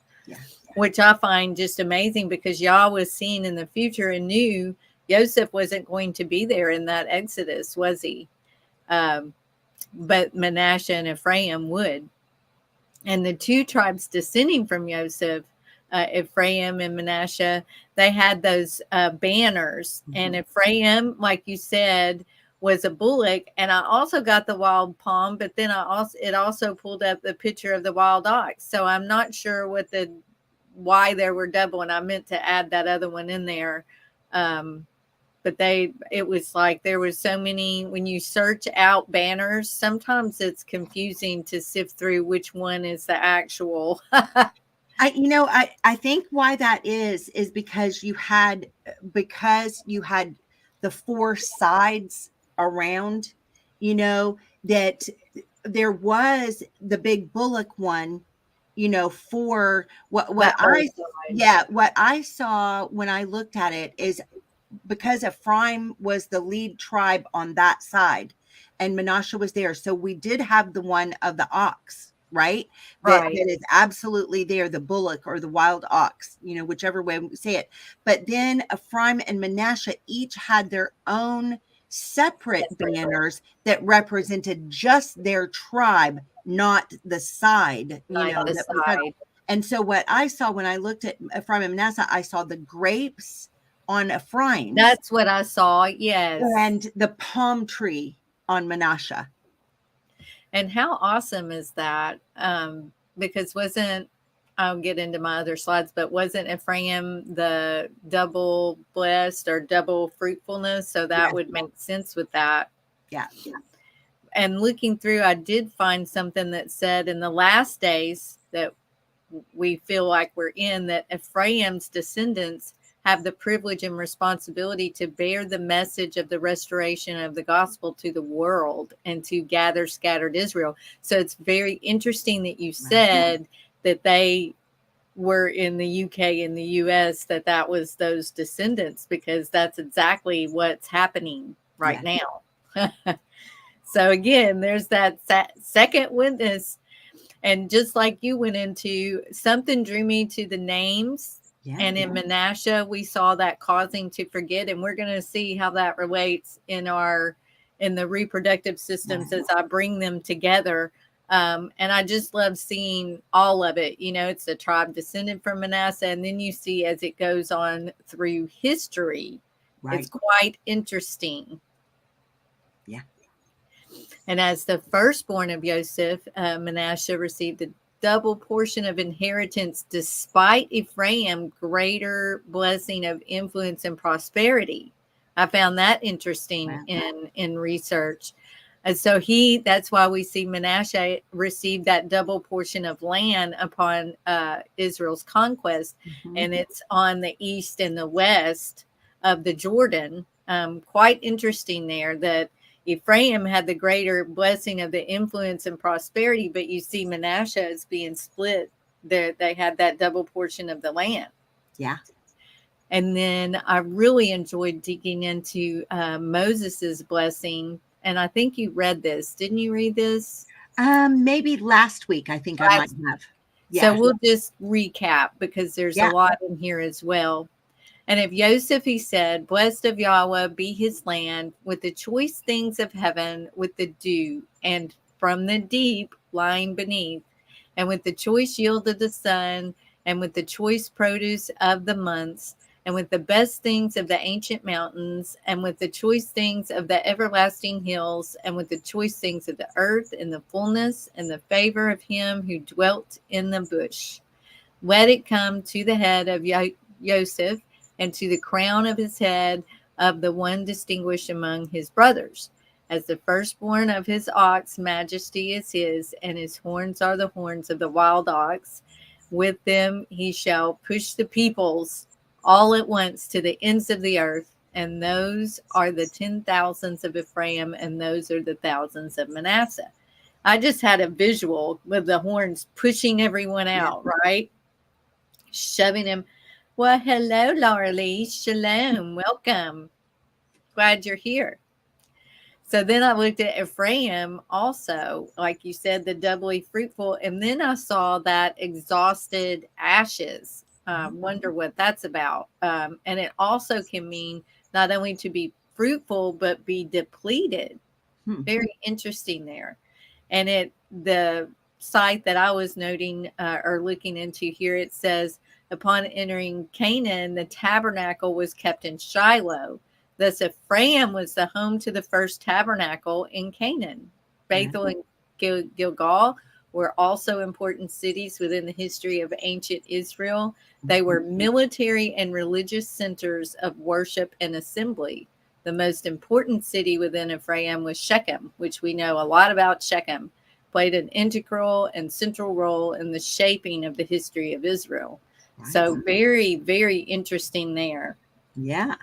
which I find just amazing, because Yah was seen in the future and knew Joseph wasn't going to be there in that Exodus, was he? But Mannassah and Ephraim would. And the two tribes descending from Joseph, Ephraim and Mannassah, they had those banners. Mm-hmm. And Ephraim, like you said, was a bullock. And I also got the wild palm, but then it also pulled up the picture of the wild ox. So I'm not sure why there were double, and I meant to add that other one in there. But it was like there was so many. When you search out banners, sometimes it's confusing to sift through which one is the actual.
I think why that is because you had the four sides around, that there was the big bullock one, for what I saw when I looked at it is because Ephraim was the lead tribe on that side and Mannassah was there. So we did have the one of the ox, right?
Right.
That is absolutely there, the bullock or the wild ox, whichever way we say it. But then Ephraim and Mannasseh each had their own separate banners that represented just their tribe, not the side,
Like the
that was done.
side.
And so what I saw when I looked at Ephraim and Mannasseh, I saw the grapes on Ephraim.
That's what I saw. Yes.
And the palm tree on Mannasseh.
And how awesome is that? Because I'll get into my other slides, but wasn't Ephraim the double blessed or double fruitfulness? So that would make sense with that.
Yeah.
And looking through, I did find something that said in the last days that we feel like we're in, that Ephraim's descendants have the privilege and responsibility to bear the message of the restoration of the gospel to the world and to gather scattered Israel. So it's very interesting that you said that they were in the UK and the US, that was those descendants, because that's exactly what's happening right now. So again, there's that second witness. And just like you went into, something drew me to the names. Yeah, and in Mannasseh, we saw that causing to forget. And we're going to see how that relates in the reproductive systems as I bring them together. And I just love seeing all of it. It's the tribe descended from Manasseh. And then you see as it goes on through history, it's quite interesting.
Yeah.
And as the firstborn of Joseph, Mannasseh received a double portion of inheritance, despite Ephraim greater blessing of influence and prosperity. I found that interesting in research. And so that's why we see Mannasseh receive that double portion of land upon Israel's conquest. Mm-hmm. And it's on the east and the west of the Jordan. Quite interesting there that Ephraim had the greater blessing of the influence and prosperity, but you see Mannasseh is being split. They had that double portion of the land.
Yeah.
And then I really enjoyed digging into Moses's blessing. And I think you read this. Didn't you read this?
Maybe last week, I think I might have.
Yeah. So we'll just recap because there's a lot in here as well. And of Joseph, he said, blessed of Yahweh be his land, with the choice things of heaven, with the dew, and from the deep lying beneath, and with the choice yield of the sun, and with the choice produce of the months, and with the best things of the ancient mountains, and with the choice things of the everlasting hills, and with the choice things of the earth, and the fullness and the favor of him who dwelt in the bush. Let it come to the head of Joseph, and to the crown of his head of the one distinguished among his brothers. As the firstborn of his ox, majesty is his, and his horns are the horns of the wild ox. With them he shall push the peoples all at once to the ends of the earth, and those are the 10,000s of Ephraim, and those are the thousands of Manasseh. I just had a visual with the horns pushing everyone out, right? Shoving them. Well, hello, Laura Lee. Shalom. Welcome. Glad you're here. So then I looked at Ephraim also, like you said, the doubly fruitful. And then I saw that exhausted ashes. Wonder what that's about. And it also can mean not only to be fruitful, but be depleted. Very interesting there. And the site that I was noting or looking into here, it says, upon entering Canaan, the tabernacle was kept in Shiloh. Thus, Ephraim was the home to the first tabernacle in Canaan. Bethel and Gilgal were also important cities within the history of ancient Israel. They were military and religious centers of worship and assembly. The most important city within Ephraim was Shechem, which we know a lot about. Shechem played an integral and central role in the shaping of the history of Israel. So very, very interesting there.
Yeah.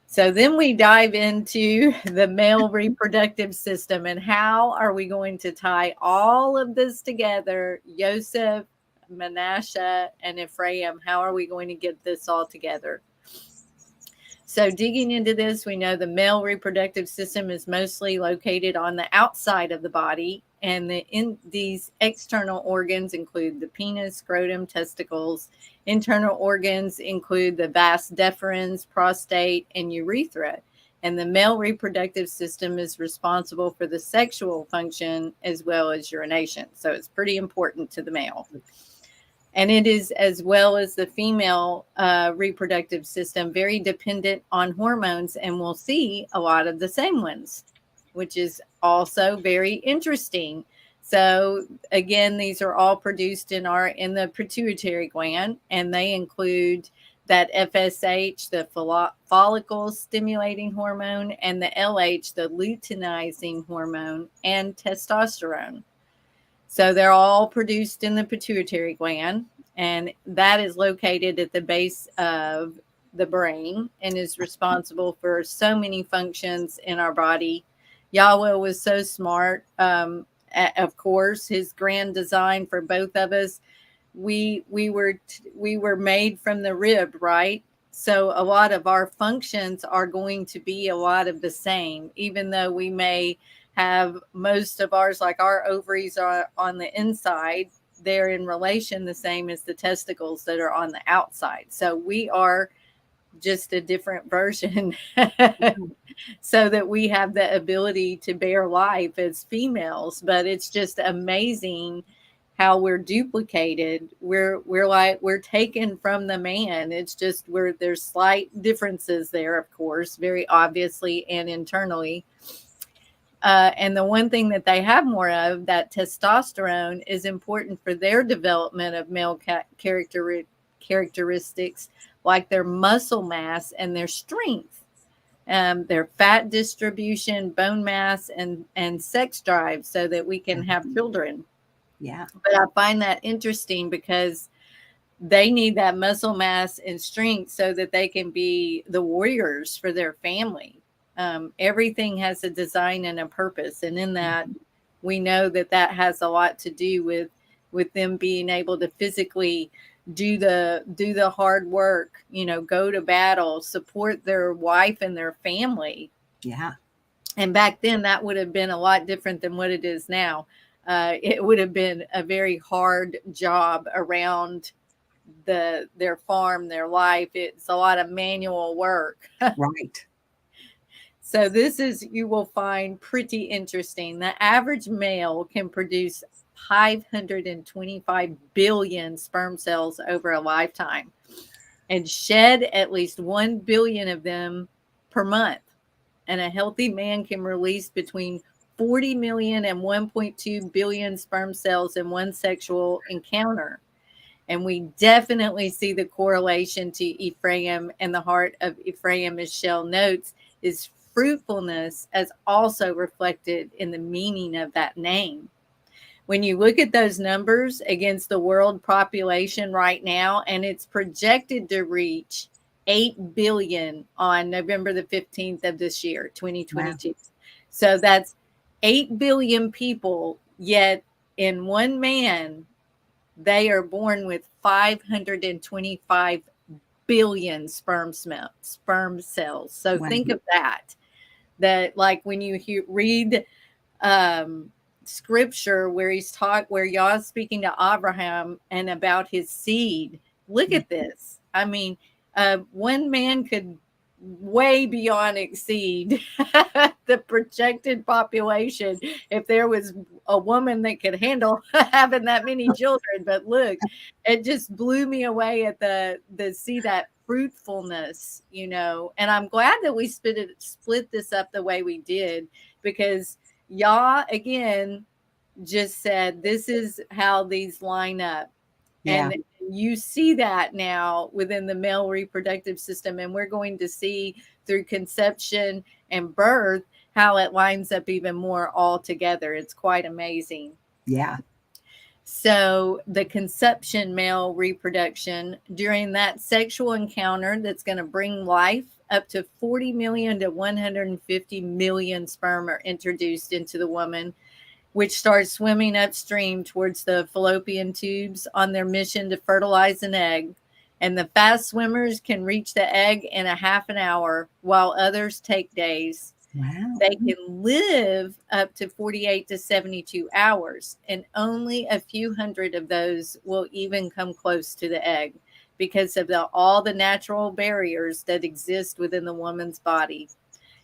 So then we dive into the male reproductive system and how are we going to tie all of this together? Joseph, Mannasseh, and Ephraim, how are we going to get this all together? So digging into this, we know the male reproductive system is mostly located on the outside of the body, And these external organs include the penis, scrotum, testicles. Internal organs include the vas deferens, prostate, and urethra. And the male reproductive system is responsible for the sexual function as well as urination. So it's pretty important to the male. And it is, as well as the female reproductive system, very dependent on hormones, and we'll see a lot of the same ones, which is also very interesting. So again, these are all produced in the pituitary gland, and they include that FSH, the follicle stimulating hormone, and the LH, the luteinizing hormone, and testosterone. So they're all produced in the pituitary gland, and that is located at the base of the brain and is responsible for so many functions in our body. Yahuah was so smart. Of course, his grand design for both of us, we were made from the rib, right? So a lot of our functions are going to be a lot of the same, even though we may have most of ours, like our ovaries are on the inside, they're in relation the same as the testicles that are on the outside. So we are just a different version so that we have the ability to bear life as females. But it's just amazing how we're duplicated. We're taken from the man. It's just there's slight differences there, of course, very obviously and internally. And the one thing that they have more of, that testosterone, is important for their development of male characteristics, like their muscle mass and their strength, their fat distribution, bone mass, and sex drive, so that we can have children.
Yeah.
But I find that interesting because they need that muscle mass and strength so that they can be the warriors for their family. Everything has a design and a purpose, and in that, we know that has a lot to do with them being able to physically do the hard work, go to battle, support their wife and their family.
Yeah.
And back then, that would have been a lot different than what it is now. It would have been a very hard job around their farm, their life. It's a lot of manual work.
Right.
So you will find pretty interesting. The average male can produce 525 billion sperm cells over a lifetime and shed at least 1 billion of them per month. And a healthy man can release between 40 million and 1.2 billion sperm cells in one sexual encounter. And we definitely see the correlation to Ephraim, and the heart of Ephraim, as Chelle notes, is fruitfulness, as also reflected in the meaning of that name. When you look at those numbers against the world population right now, and it's projected to reach 8 billion on November the 15th of this year, 2022. Wow. So that's 8 billion people, yet in one man, they are born with 525 billion sperm cells. So wow. Think of that like when you read scripture where where Yah's speaking to Abraham and about his seed, look at this. I mean, one man could way beyond exceed the projected population if there was a woman that could handle having that many children. But look, it just blew me away at the see that fruitfulness, and I'm glad that we split this up the way we did, because Yah again just said this is how these line up. Yeah. And you see that now within the male reproductive system, and we're going to see through conception and birth how it lines up even more all together. It's quite amazing.
Yeah.
So the conception, male reproduction, during that sexual encounter that's going to bring life, up to 40 million to 150 million sperm are introduced into the woman, which starts swimming upstream towards the fallopian tubes on their mission to fertilize an egg. And the fast swimmers can reach the egg in a half an hour, while others take days.
Wow.
They can live up to 48 to 72 hours, and only a few hundred of those will even come close to the egg because of all the natural barriers that exist within the woman's body.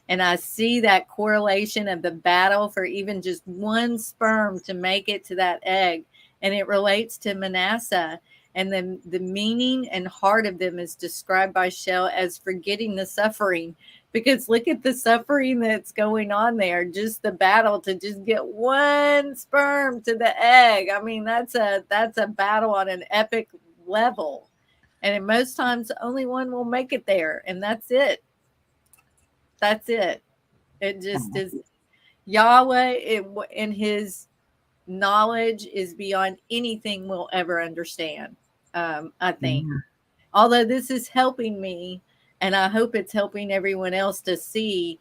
And I see that correlation of the battle for even just one sperm to make it to that egg. And it relates to Mannassah. And then the meaning and heart of them is described by Chelle as forgetting the suffering. Because look at the suffering that's going on there. Just the battle to just get one sperm to the egg. I mean, that's a battle on an epic level. And most times only one will make it there. And that's it. That's it. It just is. Yahweh in his knowledge is beyond anything we'll ever understand. I think.
Yeah.
Although this is helping me, and I hope it's helping everyone else to see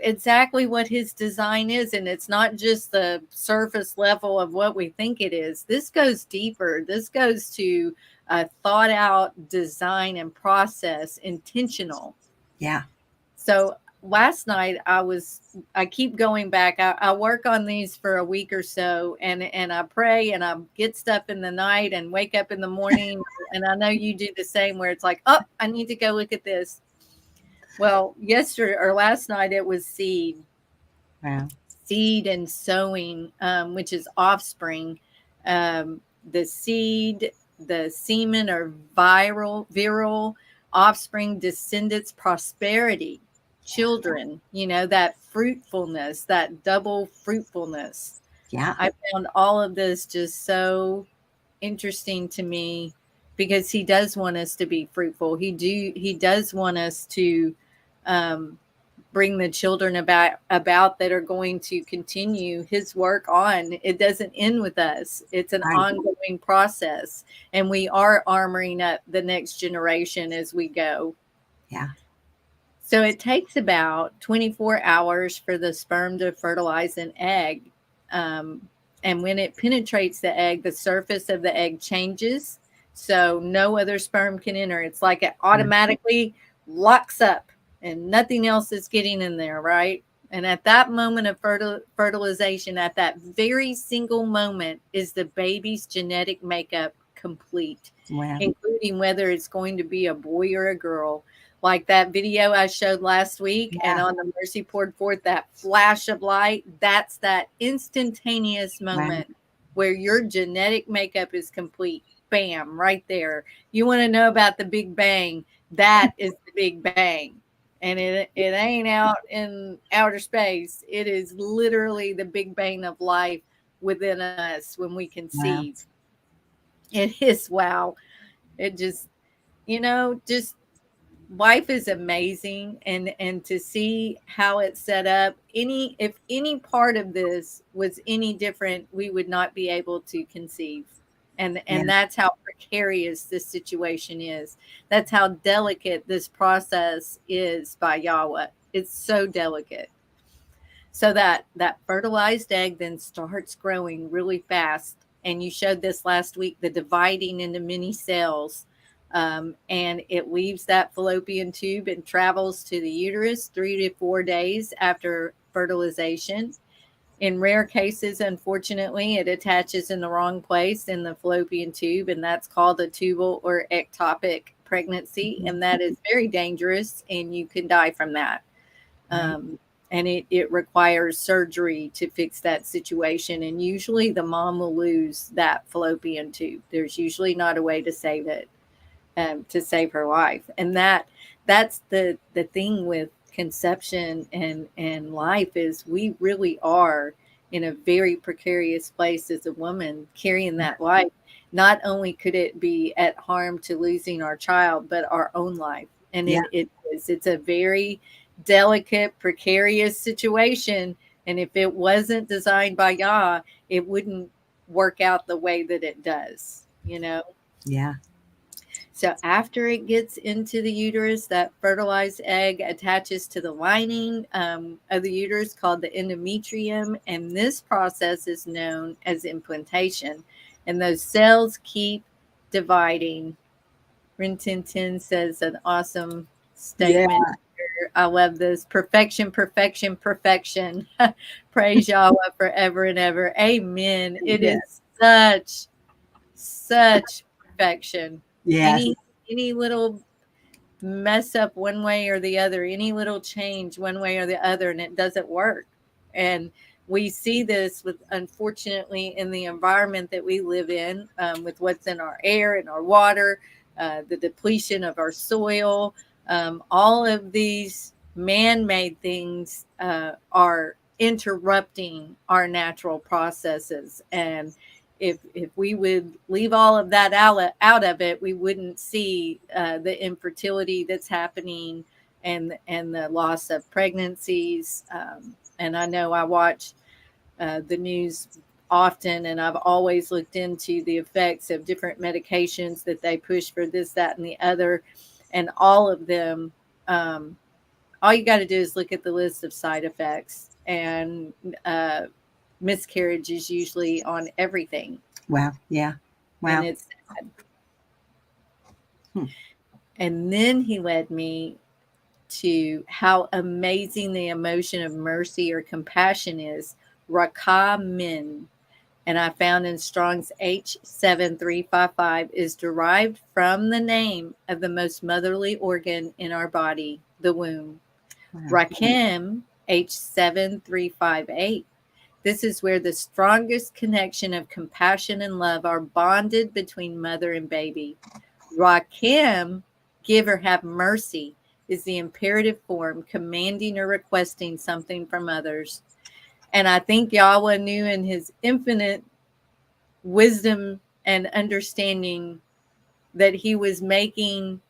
exactly what his design is. And it's not just the surface level of what we think it is. This goes deeper. This goes to a thought out design and process, intentional.
Yeah.
So last night I keep going back. I work on these for a week or so, and I pray and I get stuff in the night and wake up in the morning. And I know you do the same, where it's like, oh, I need to go look at this. Well, yesterday or last night it was seed.
Wow.
Seed and sowing, which is offspring. The seed, the semen or virile offspring, descendants, prosperity, children, that fruitfulness, that double fruitfulness.
Yeah.
I found all of this just so interesting to me, because he does want us to be fruitful. He does want us to bring the children about that are going to continue his work on. It doesn't end with us. It's an ongoing process, and we are armoring up the next generation as we go.
Yeah.
So it takes about 24 hours for the sperm to fertilize an egg. And when it penetrates the egg, the surface of the egg changes. So no other sperm can enter. It's like it automatically locks up and nothing else is getting in there, right? And at that moment of fertilization, at that very single moment, is the baby's genetic makeup complete, including whether it's going to be a boy or a girl. Like that video I showed last week, and on the mercy poured forth, that flash of light, that's that instantaneous moment where your genetic makeup is complete. Bam, right there. You want to know about the Big Bang? That is the Big Bang. And it ain't out in outer space. It is literally the Big Bang of life within us when we conceive. It is wow. It just, life is amazing, and to see how it's set up. If any part of this was any different, we would not be able to conceive. And that's how precarious this situation is. That's how delicate this process is by Yahweh. It's so delicate. So that fertilized egg then starts growing really fast. And you showed this last week, the dividing into many cells. And it leaves that fallopian tube and travels to the uterus 3 to 4 days after fertilization. In rare cases, unfortunately, it attaches in the wrong place in the fallopian tube, and that's called a tubal or ectopic pregnancy, and that is very dangerous, and you can die from that. And it requires surgery to fix that situation, and usually the mom will lose that fallopian tube. There's usually not a way to save it, to save her life. And that's the thing with conception and life, is we really are in a very precarious place as a woman carrying that life. Not only could it be at harm to losing our child, but our own life. And it's a very delicate, precarious situation. And if it wasn't designed by Yah, it wouldn't work out the way that it does,
Yeah.
So after it gets into the uterus, that fertilized egg attaches to the lining of the uterus called the endometrium. And this process is known as implantation. And those cells keep dividing. Rin Tin Tin says an awesome statement. I love this. Perfection, perfection, perfection. Praise Yahweh forever and ever. Amen. It
Yes.
is such perfection.
Yes.
Any little mess up one way or the other, any little change one way or the other, and it doesn't work. And we see this with, unfortunately, in the environment that we live in, with what's in our air and our water, the depletion of our soil, all of these man-made things are interrupting our natural processes. And if we would leave all of that out of it, we wouldn't see the infertility that's happening and the loss of pregnancies. And I know I watch the news often, and I've always looked into the effects of different medications that they push for this, that, and the other. And all of them, all you got to do is look at the list of side effects, and miscarriage is usually on everything.
Wow. Yeah. Wow.
And it's sad. And then he led me to how amazing the emotion of mercy or compassion is. Rakah min. And I found in Strong's H7355 is derived from the name of the most motherly organ in our body, the womb.
Wow.
Rakim, H7358. This is where the strongest connection of compassion and love are bonded between mother and baby. Rakim, give or have mercy, is the imperative form, commanding or requesting something from others. And I think Yahweh knew in his infinite wisdom and understanding that he was making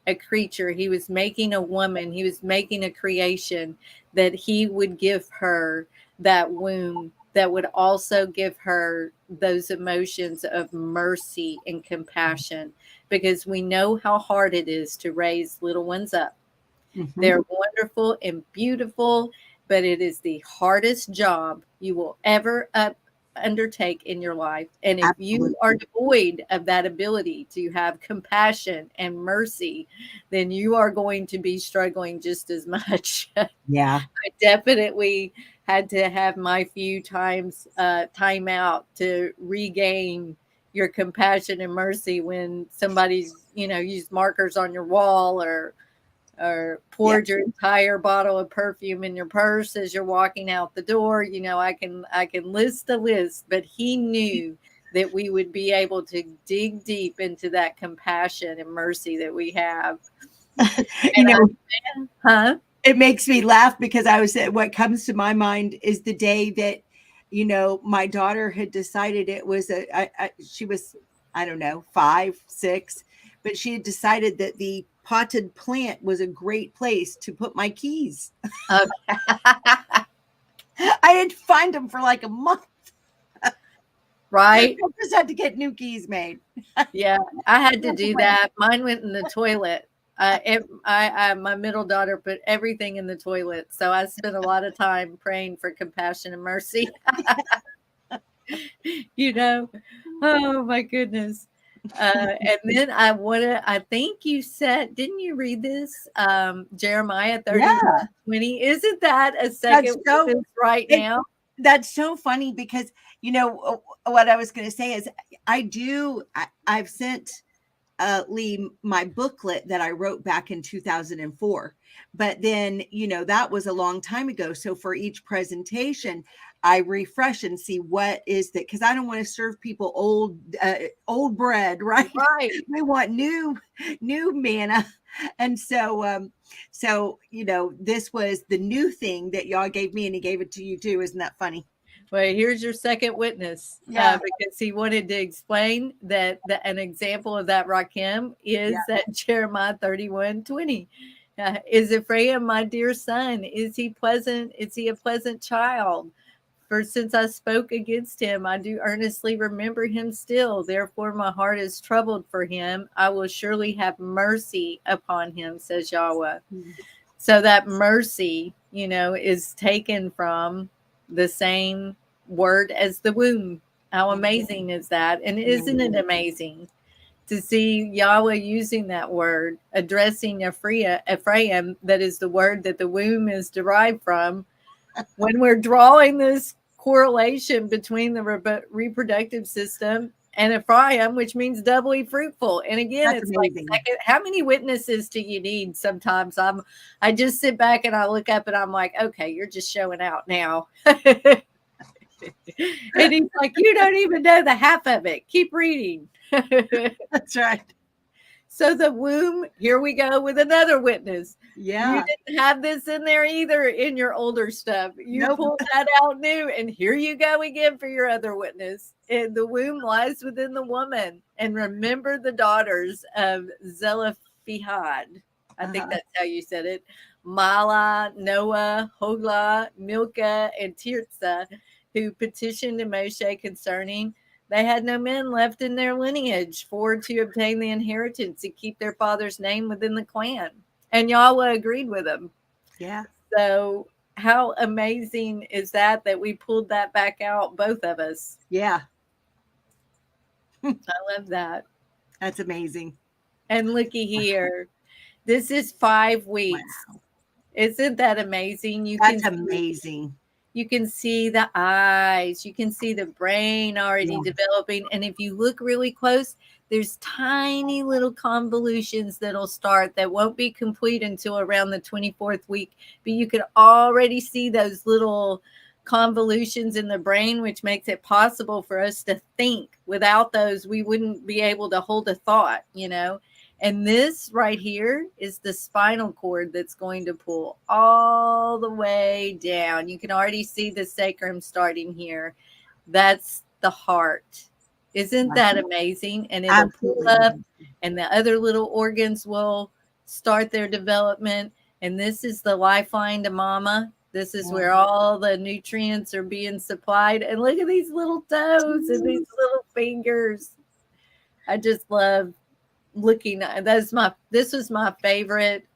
a creature, he was making a woman, he was making a creation, that he would give her that womb that would also give her those emotions of mercy and compassion, because we know how hard it is to raise little ones up.
Mm-hmm.
They're wonderful and beautiful, but it is the hardest job you will ever undertake in your life. And if
Absolutely.
you are devoid of that ability to have compassion and mercy, then you are going to be struggling just as much.
Yeah.
I definitely had to have my few times time out to regain your compassion and mercy when somebody's, used markers on your wall or poured your entire bottle of perfume in your purse as you're walking out the door. I can list a list, but he knew that we would be able to dig deep into that compassion and mercy that we have.
It makes me laugh because what comes to my mind is the day that, my daughter had decided it was she was, I don't know, 5, 6, but she had decided that the potted plant was a great place to put my keys.
Okay.
I had to find them for like a month.
Right.
I just had to get new keys made.
Yeah, I had to do that. Mine went in the toilet. My middle daughter put everything in the toilet. So I spent a lot of time praying for compassion and mercy. Oh my goodness. And then I think you said, didn't you read this? Jeremiah 31:20. Isn't that a second right now?
That's so funny because, what I was going to say is I've sent Lee my booklet that I wrote back in 2004. But then, that was a long time ago. So for each presentation, I refresh and see what is that, because I don't want to serve people old bread, right?
Right.
We want new manna. And so, this was the new thing that y'all gave me, and he gave it to you too. Isn't that funny?
Well, here's your second witness.
Yeah.
Because he wanted to explain that an example of that Rakim is that Jeremiah 31:20. Is Ephraim my dear son? Is he pleasant? Is he a pleasant child? For since I spoke against him, I do earnestly remember him still. Therefore, my heart is troubled for him. I will surely have mercy upon him, says Yahweh. Mm-hmm. So that mercy, is taken from the same word as the womb. How amazing is that? And isn't it amazing to see Yahweh using that word, addressing Ephraim, that is the word that the womb is derived from. When we're drawing this correlation between the reproductive system and Ephraim, which means doubly fruitful. And again,
That's
it's
amazing.
like, how many witnesses do you need? Sometimes I just sit back and I look up and I'm like, okay, you're just showing out now. And he's like, you don't even know the half of it. Keep reading.
That's right.
So the womb, here we go with another witness.
Yeah.
You didn't have this in there either in your older stuff. You
Nope.
pulled that out new, and here you go again for your other witness. And the womb lies within the woman. And remember the daughters of Zelophehad. I think that's how you said it. Mala, Noah, Hoglah, Milcah, and Tirzah, who petitioned to Moshe concerning they had no men left in their lineage for to obtain the inheritance and keep their father's name within the clan. And Yahweh agreed with them.
Yeah.
So how amazing is that we pulled that back out, both of us.
Yeah.
I love that.
That's amazing.
And looky here. This is 5 weeks.
Wow.
Isn't that amazing?
That's amazing.
You can see the eyes. You can see the brain already developing. And if you look really close, there's tiny little convolutions that'll start that won't be complete until around the 24th week. But you can already see those little convolutions in the brain, which makes it possible for us to think. Without those, we wouldn't be able to hold a thought, you know. And this right here is the spinal cord that's going to pull all the way down. You can already see the sacrum starting here. That's the heart. Isn't that amazing? And it'll pull up, and the other little organs will start their development. And this is the lifeline to mama. This is where all the nutrients are being supplied. And look at these little toes and these little fingers. I just love looking. This was my favorite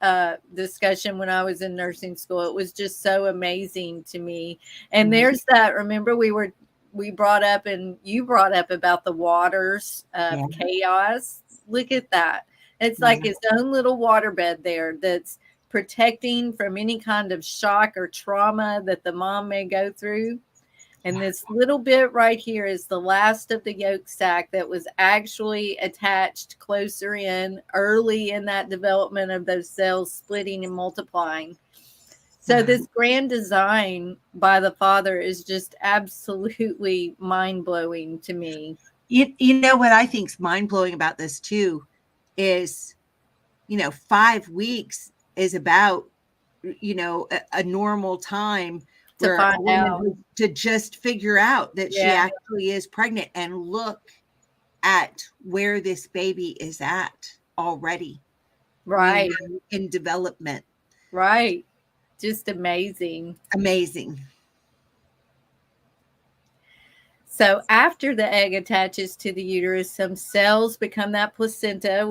discussion when I was in nursing school. It was just so amazing to me. And there's that, remember we brought up, and you brought up about the waters of chaos. Look at that. It's like its own little waterbed there that's protecting from any kind of shock or trauma that the mom may go through. And this little bit right here is the last of the yolk sac that was actually attached closer in early in that development of those cells splitting and multiplying. So this grand design by the Father is just absolutely mind-blowing to me.
You know what I think is mind-blowing about this too is, 5 weeks is about, a normal time
To find out.
to just figure out that she actually is pregnant, and look at where this baby is at already.
Right.
In development.
Right. Just amazing.
Amazing.
So after the egg attaches to the uterus, some cells become that placenta,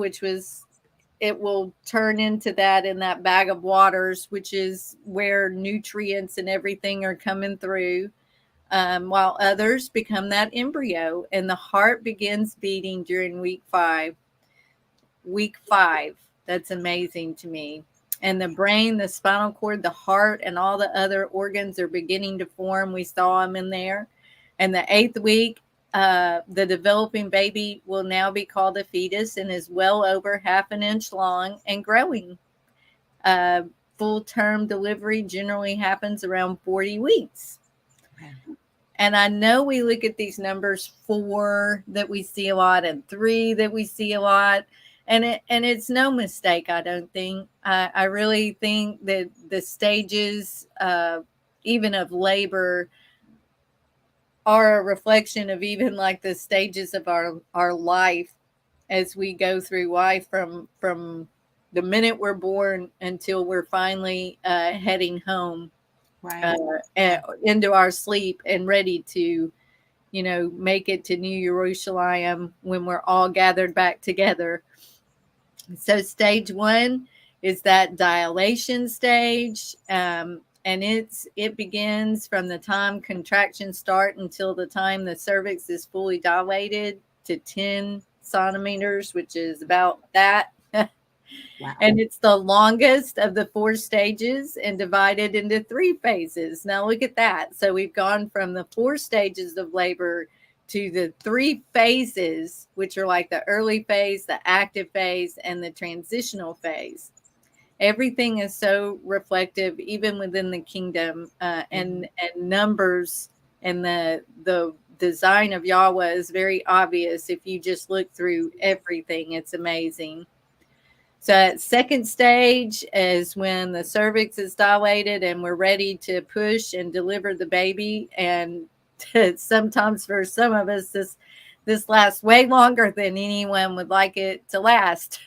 it will turn into that in that bag of waters, which is where nutrients and everything are coming through, while others become that embryo, and the heart begins beating during week 5. Week 5. That's amazing to me. And the brain, the spinal cord, the heart, and all the other organs are beginning to form. We saw them in there. And the 8th week, the developing baby will now be called a fetus and is well over half an inch long and growing. Full-term delivery generally happens around 40 weeks. And I know we look at these numbers 4 that we see a lot and 3 that we see a lot. And it's no mistake, I don't think. I really think that the stages, even of labor, are a reflection of even like the stages of our life as we go through life from the minute we're born until we're finally heading home, into our sleep and ready to, make it to New Jerusalem when we're all gathered back together. So stage 1 is that dilation stage. And it begins from the time contractions start until the time the cervix is fully dilated to 10 centimeters, which is about that.
Wow.
And it's the longest of the 4 stages and divided into 3 phases. Now look at that. So we've gone from the 4 stages of labor to the 3 phases, which are like the early phase, the active phase, and the transitional phase. Everything is so reflective, even within the kingdom, and numbers, and the design of Yahuah is very obvious if you just look through everything. It's amazing. So that second stage is when the cervix is dilated and we're ready to push and deliver the baby. And sometimes for some of us, this lasts way longer than anyone would like it to last.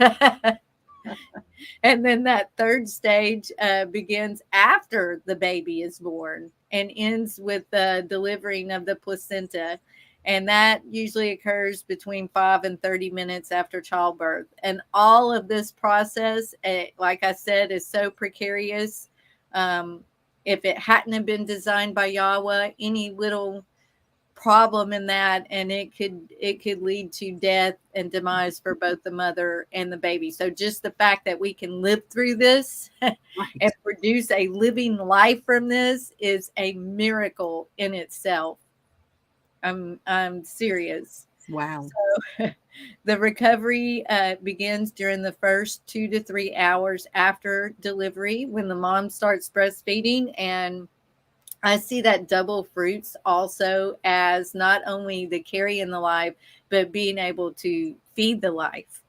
And then that third stage begins after the baby is born and ends with the delivering of the placenta. And that usually occurs between 5 and 30 minutes after childbirth. And all of this process, like I said, is so precarious. If it hadn't have been designed by Yahuah, any little problem in that, and it could lead to death and demise for both the mother and the baby. So just the fact that we can live through this and produce a living life from this is a miracle in itself. I'm serious.
Wow.
So the recovery begins during the first 2 to 3 hours after delivery when the mom starts breastfeeding. And I see that double fruits also as not only the carrying the life, but being able to feed the life.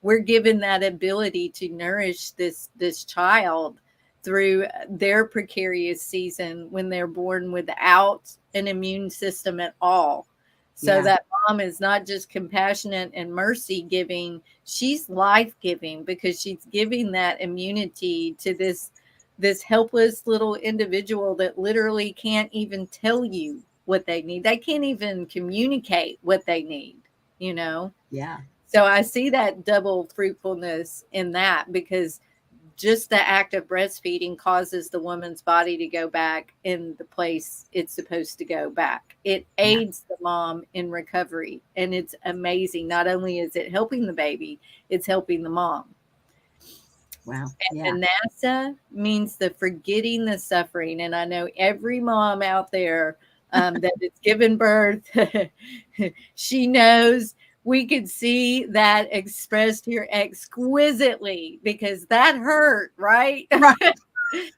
We're given that ability to nourish this child through their precarious season when they're born without an immune system at all. So that mom is not just compassionate and mercy giving, she's life giving, because she's giving that immunity to this helpless little individual that literally can't even tell you what they need. They can't even communicate what they need,
Yeah.
So I see that double fruitfulness in that, because just the act of breastfeeding causes the woman's body to go back in the place it's supposed to go back. It aids the mom in recovery, and it's amazing. Not only is it helping the baby, it's helping the mom.
Wow.
And Mannassah means the forgetting the suffering. And I know every mom out there that has given birth, she knows. We could see that expressed here exquisitely, because that hurt, right?
Right.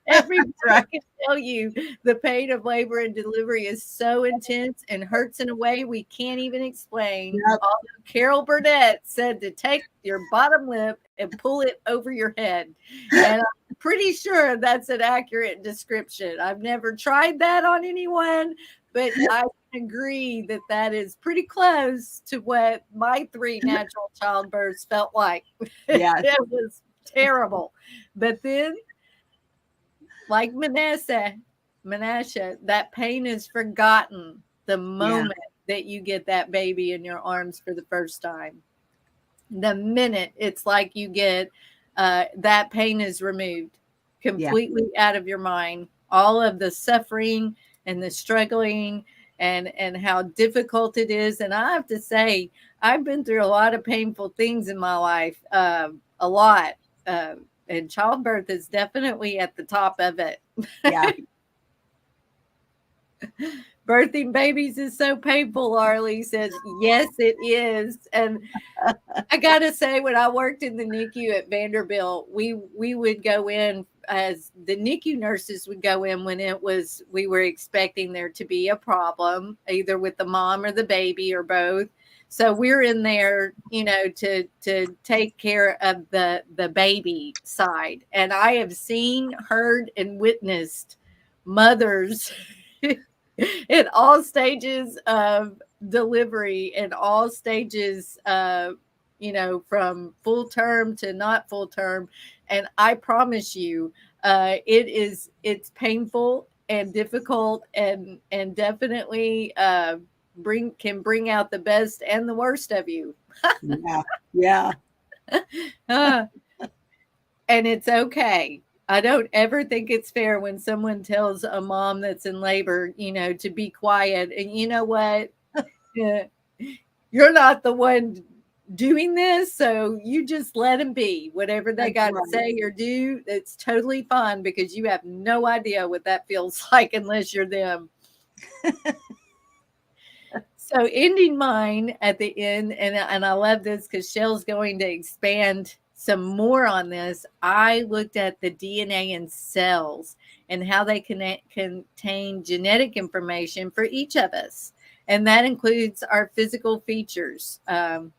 Everybody can tell you the pain of labor and delivery is so intense and hurts in a way we can't even explain.
Yep.
Although Carol Burnett said to take your bottom lip and pull it over your head. And I'm pretty sure that's an accurate description. I've never tried that on anyone, but I agree that is pretty close to what my 3 natural childbirths felt like.
Yeah.
It was terrible. But then, like Manasseh, that pain is forgotten the moment that you get that baby in your arms for the first time. The minute it's like you get that pain is removed completely out of your mind. All of the suffering and the struggling and how difficult it is. And I have to say, I've been through a lot of painful things in my life, a lot. And childbirth is definitely at the top of it.
Yeah.
Birthing babies is so painful, Arlie says. Yes, it is. And I got to say, when I worked in the NICU at Vanderbilt, we would go in, as the NICU nurses would go in when we were expecting there to be a problem, either with the mom or the baby or both. So we're in there, to take care of the baby side. And I have seen, heard, and witnessed mothers in all stages of delivery, in all stages, from full term to not full term. And I promise you, it's painful and difficult and definitely can bring out the best and the worst of you.
Yeah.
And it's okay. I don't ever think it's fair when someone tells a mom that's in labor, to be quiet. And you know what? you're not the one doing this, so you just let them be. Whatever they got to say or do, it's totally fine, because you have no idea what that feels like unless you're them. So ending mine at the end, and I love this because Chelle's going to expand some more on this. I looked at the DNA in cells and how they contain genetic information for each of us. And that includes our physical features, and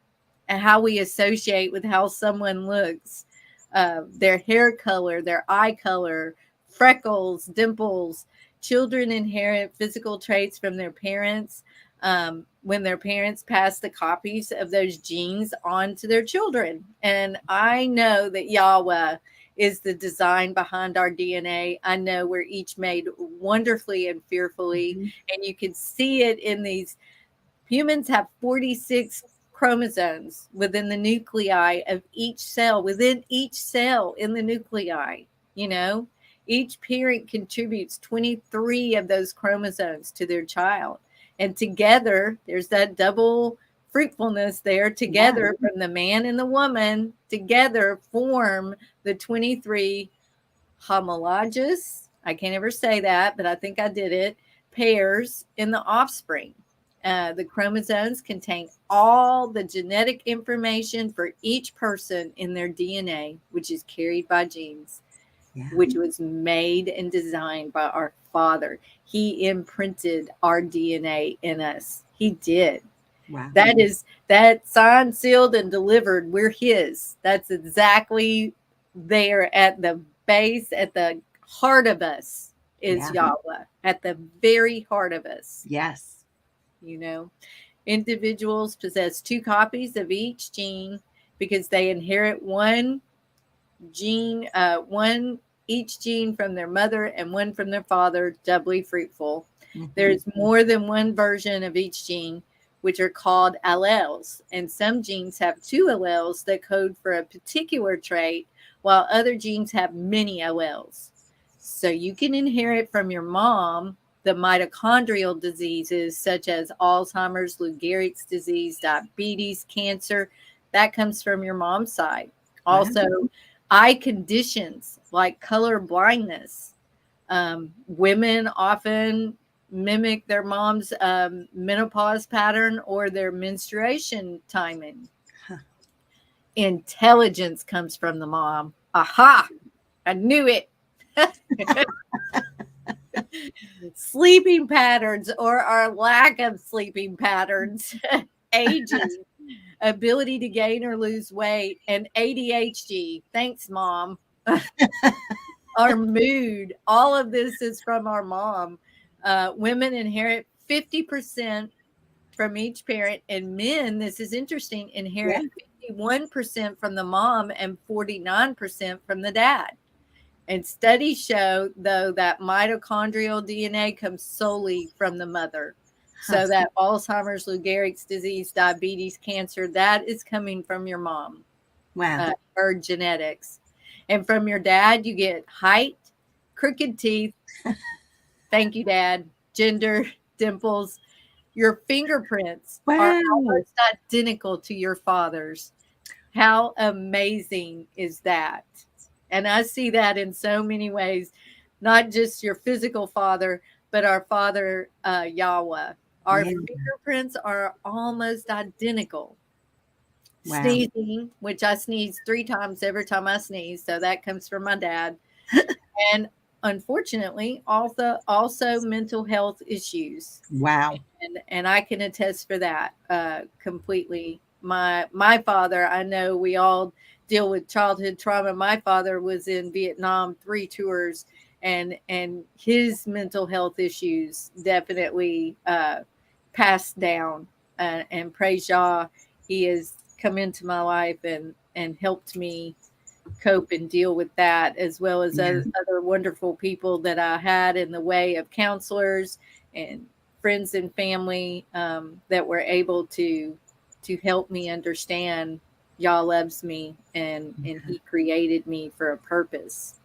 how we associate with how someone looks, their hair color, their eye color, freckles, dimples. Children inherit physical traits from their parents. When their parents pass the copies of those genes on to their children. And I know that yahuah is the design behind our DNA. I know we're each made wonderfully and fearfully, and you can see it in these. Humans have 46 chromosomes within the nuclei of each cell, within each cell in the nuclei. You know, each parent contributes 23 of those chromosomes to their child. And together, there's that double fruitfulness there. Together, from the man and the woman, together form the 23 homologous, I can't ever say that, but I think I did it, pairs in the offspring. The chromosomes contain all the genetic information for each person in their DNA, which is carried by genes, which was made and designed by our Father. He imprinted our DNA in us. He did. Wow. That signed, sealed, and delivered. We're his. That's exactly there at the base, at the heart of us is yahuah, at the very heart of us. Yes. You know, individuals possess 2 copies of each gene because they inherit one gene, each gene from their mother and one from their father, doubly fruitful. There's more than one version of each gene, which are called alleles. And some genes have 2 alleles that code for a particular trait, while other genes have many alleles. So you can inherit from your mom the mitochondrial diseases such as Alzheimer's, Lou Gehrig's disease, diabetes, cancer. That comes from your mom's side. Also, eye conditions like color blindness. Women often mimic their mom's menopause pattern or their menstruation timing. Intelligence comes from the mom. Aha! I knew it. Sleeping patterns or our lack of sleeping patterns, aging, ability to gain or lose weight, and ADHD. Thanks, Mom. Our mood. All of this is from our mom. Women inherit 50% from each parent, and men, this is interesting, inherit 51% from the mom and 49% from the dad. And studies show, though, that mitochondrial DNA comes solely from the mother. So that Alzheimer's, Lou Gehrig's disease, diabetes, cancer, that is coming from your mom. Wow. Her genetics. And from your dad, you get height, crooked teeth. Thank you, Dad. Gender, dimples. Your fingerprints are almost identical to your father's. How amazing is that? And I see that in so many ways, not just your physical father, but our Father, yahuah. Our fingerprints are almost identical. Wow. Sneezing, which I sneeze 3 times every time I sneeze. So that comes from my dad. And unfortunately, also mental health issues. Wow. And I can attest for that completely. My father, I know we all deal with childhood trauma. My father was in Vietnam 3 tours, and his mental health issues definitely passed down. And praise Yah, he has come into my life and helped me cope and deal with that, as well as other wonderful people that I had in the way of counselors and friends and family that were able to help me understand Yah loves me and he created me for a purpose.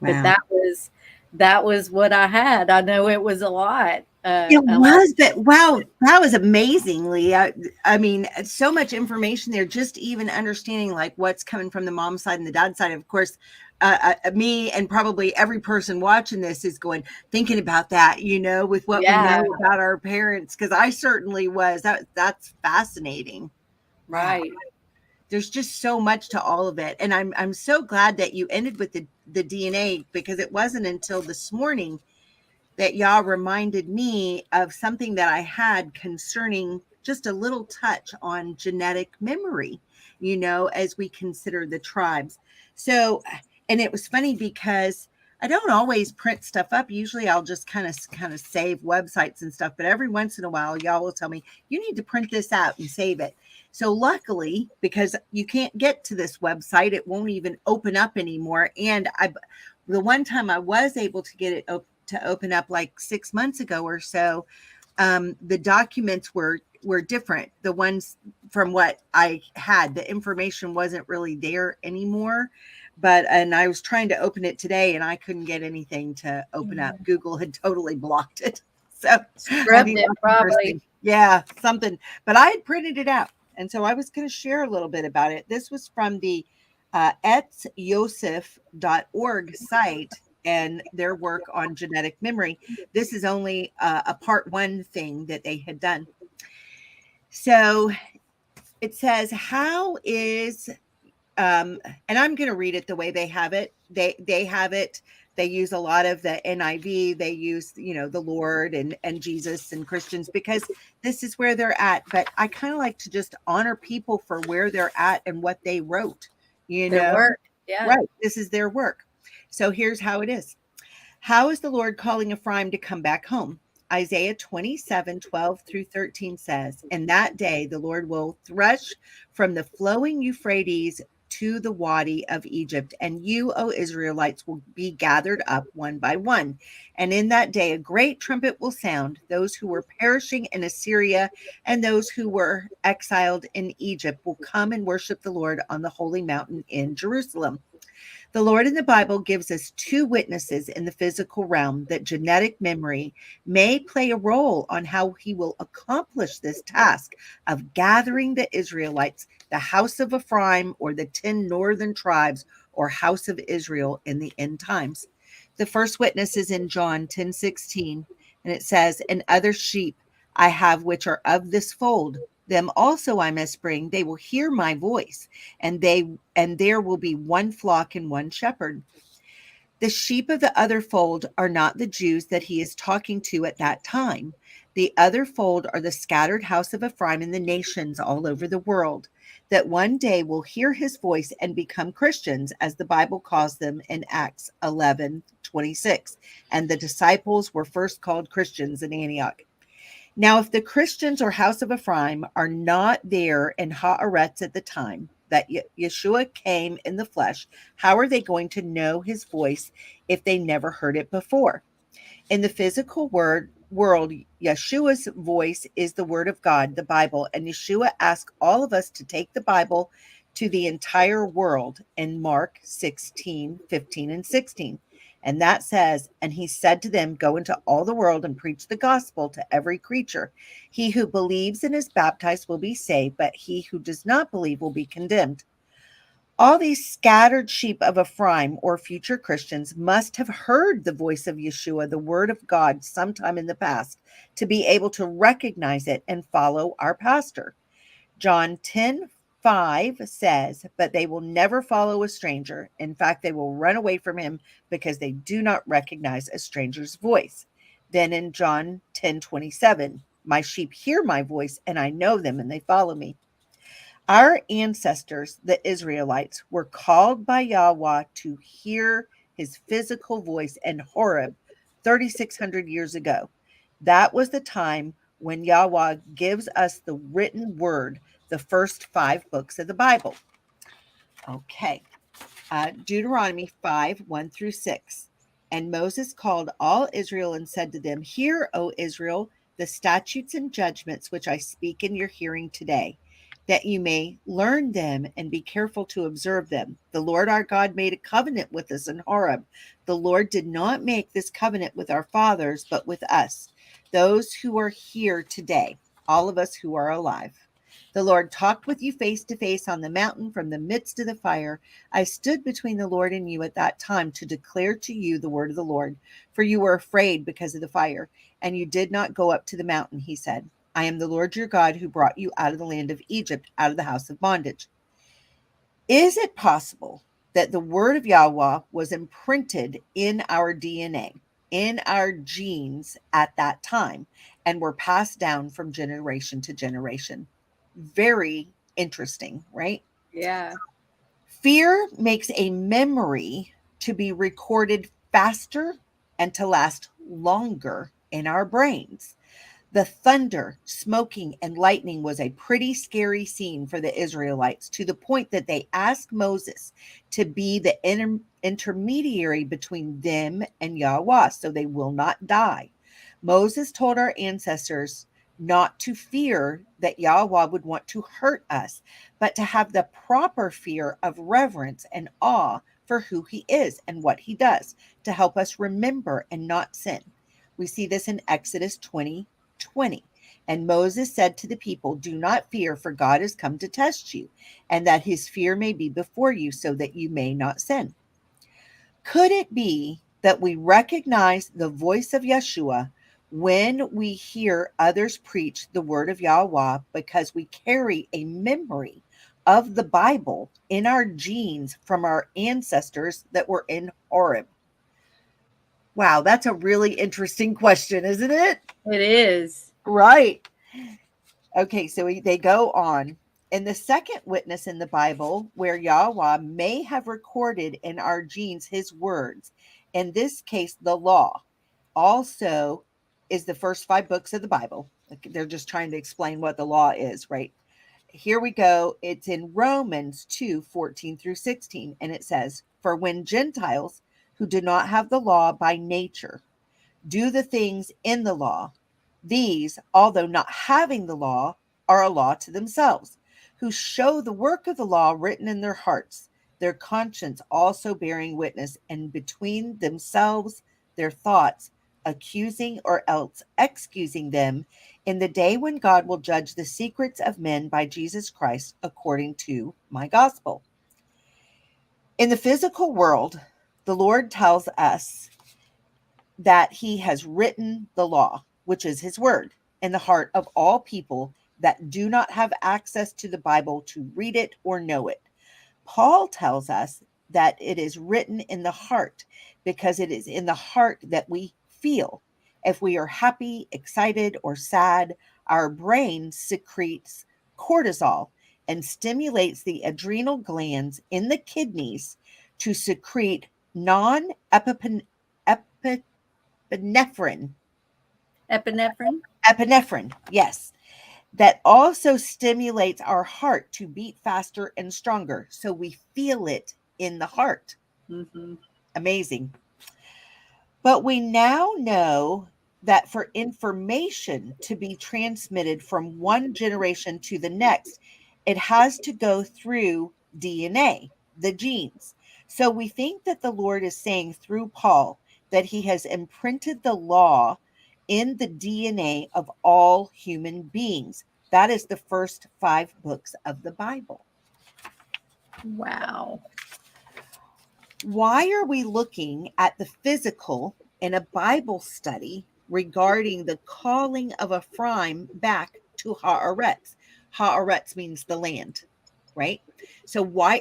Wow. But that was what I had. I know it was a lot.
It
a lot.
was, but wow, that was amazingly. I mean, so much information there. Just even understanding like what's coming from the mom side and the dad side. Of course, me and probably every person watching this is thinking about that. With what we
Yeah,
know about our parents, because I certainly was. That's fascinating. Wow,
right.
there's just so much to all of it, and I'm so glad that you ended with the DNA, because it wasn't until this morning that Yah reminded me of something that I had concerning just a little touch on genetic memory, as we consider the tribes. So, and it was funny because I don't always print stuff up. Usually I'll just kind of save websites and stuff, but every once in a while, Yah will tell me, you need to print this out and save it. So luckily, because you can't get to this website, it won't even open up anymore. And the one time I was able to get it to open up like 6 months ago or so, the documents were different. The ones from what I had, the information wasn't really there anymore. And I was trying to open it today and I couldn't get anything to open up. Google had totally blocked it. So I think
Scrubbed it
that's
probably.
interesting. Yeah, something. But I had printed it out. And so I was going to share a little bit about it. This was from the yhvh.org site and their work on genetic memory. This is only a part one thing that they had done. So it says, how is, and I'm going to read it the way they have it. They have it. They use a lot of the NIV. They use, the Lord and Jesus and Christians, because this is where they're at. But I kind of like to just honor people for where they're at and what they wrote,
Their work. Yeah.
Right. This is their work. So here's how it is. How is the Lord calling Ephraim to come back home? Isaiah 27:12-13 says, in that day the Lord will thresh from the flowing Euphrates to the wadi of Egypt, and you, O Israelites, will be gathered up one by one. And in that day a great trumpet will sound. Those who were perishing in Assyria and those who were exiled in Egypt will come and worship the Lord on the holy mountain in Jerusalem. The Lord in the Bible gives us two witnesses in the physical realm that genetic memory may play a role on how he will accomplish this task of gathering the Israelites, the house of Ephraim, or the 10 northern tribes, or house of Israel in the end times. The first witness is in John 10:16, and it says, and other sheep I have which are of this fold. Them also I must bring. They will hear my voice, and there will be one flock and one shepherd. The sheep of the other fold are not the Jews that he is talking to at that time. The other fold are the scattered house of Ephraim in the nations all over the world, that one day will hear his voice and become Christians, as the Bible calls them in Acts 11:26. And the disciples were first called Christians in Antioch. Now, if the Christians or house of Ephraim are not there in Haaretz at the time that Yeshua came in the flesh, how are they going to know his voice if they never heard it before? In the physical world, Yeshua's voice is the word of God, the Bible, and Yeshua asked all of us to take the Bible to the entire world in Mark 16:15 and 16. And that says, and he said to them, go into all the world and preach the gospel to every creature. He who believes and is baptized will be saved, but he who does not believe will be condemned. All these scattered sheep of Ephraim, or future Christians, must have heard the voice of Yeshua, the word of God, sometime in the past, to be able to recognize it and follow our pastor. John 10:5 says, but they will never follow a stranger. In fact, they will run away from him because they do not recognize a stranger's voice. Then in John 10:27, my sheep hear my voice, and I know them, and they follow me. Our ancestors, the Israelites, were called by Yahweh to hear his physical voice in Horeb 3,600 years ago. That was the time when Yahweh gives us the written word, the first 5 books of the Bible. Okay. Deuteronomy 5:1-6. And Moses called all Israel and said to them, hear, O Israel, the statutes and judgments which I speak in your hearing today, that you may learn them and be careful to observe them. The Lord our God made a covenant with us in Horeb. The Lord did not make this covenant with our fathers, but with us, those who are here today, all of us who are alive. The Lord talked with you face to face on the mountain from the midst of the fire. I stood between the Lord and you at that time to declare to you the word of the Lord, for you were afraid because of the fire, and you did not go up to the mountain, he said. I am the Lord your God who brought you out of the land of Egypt, out of the house of bondage. Is it possible that the word of yahuah was imprinted in our DNA, in our genes at that time, and were passed down from generation to generation? Very interesting, right?
Yeah.
Fear makes a memory to be recorded faster and to last longer in our brains. The thunder, smoking, and lightning was a pretty scary scene for the Israelites, to the point that they asked Moses to be the intermediary between them and yahuah so they will not die. Moses told our ancestors not to fear that yahuah would want to hurt us, but to have the proper fear of reverence and awe for who he is and what he does, to help us remember and not sin. We see this in Exodus 20:20. And Moses said to the people, do not fear, for God has come to test you, and that his fear may be before you, so that you may not sin. Could it be that we recognize the voice of Yeshua when we hear others preach the word of yahuah, because we carry a memory of the Bible in our genes from our ancestors that were in Horeb? Wow, that's a really interesting question, isn't it?
It is.
Right. Okay, so they go on. In the second witness in the Bible, where yahuah may have recorded in our genes his words, in this case, the law, also is the first 5 books of the Bible. They're just trying to explain what the law is, right? Here we go. It's in Romans 2:14-16, and it says, for when Gentiles who do not have the law by nature do the things in the law, these, although not having the law, are a law to themselves, who show the work of the law written in their hearts, their conscience also bearing witness, and between themselves their thoughts, accusing or else excusing them in the day when God will judge the secrets of men by Jesus Christ, according to my gospel. In the physical world, the Lord tells us that he has written the law, which is his word, in the heart of all people that do not have access to the Bible to read it or know it. Paul tells us that it is written in the heart because it is in the heart that we feel. If we are happy, excited, or sad, our brain secretes cortisol and stimulates the adrenal glands in the kidneys to secrete non-epinephrine. Epinephrine, yes. That also stimulates our heart to beat faster and stronger. So we feel it in the heart.
Mm-hmm.
Amazing. But we now know that for information to be transmitted from one generation to the next, it has to go through DNA, the genes. So we think that the Lord is saying through Paul that he has imprinted the law in the DNA of all human beings. That is the first 5 books of the Bible.
Wow.
Why are we looking at the physical in a Bible study regarding the calling of Ephraim back to Haaretz? Haaretz means the land, right? So why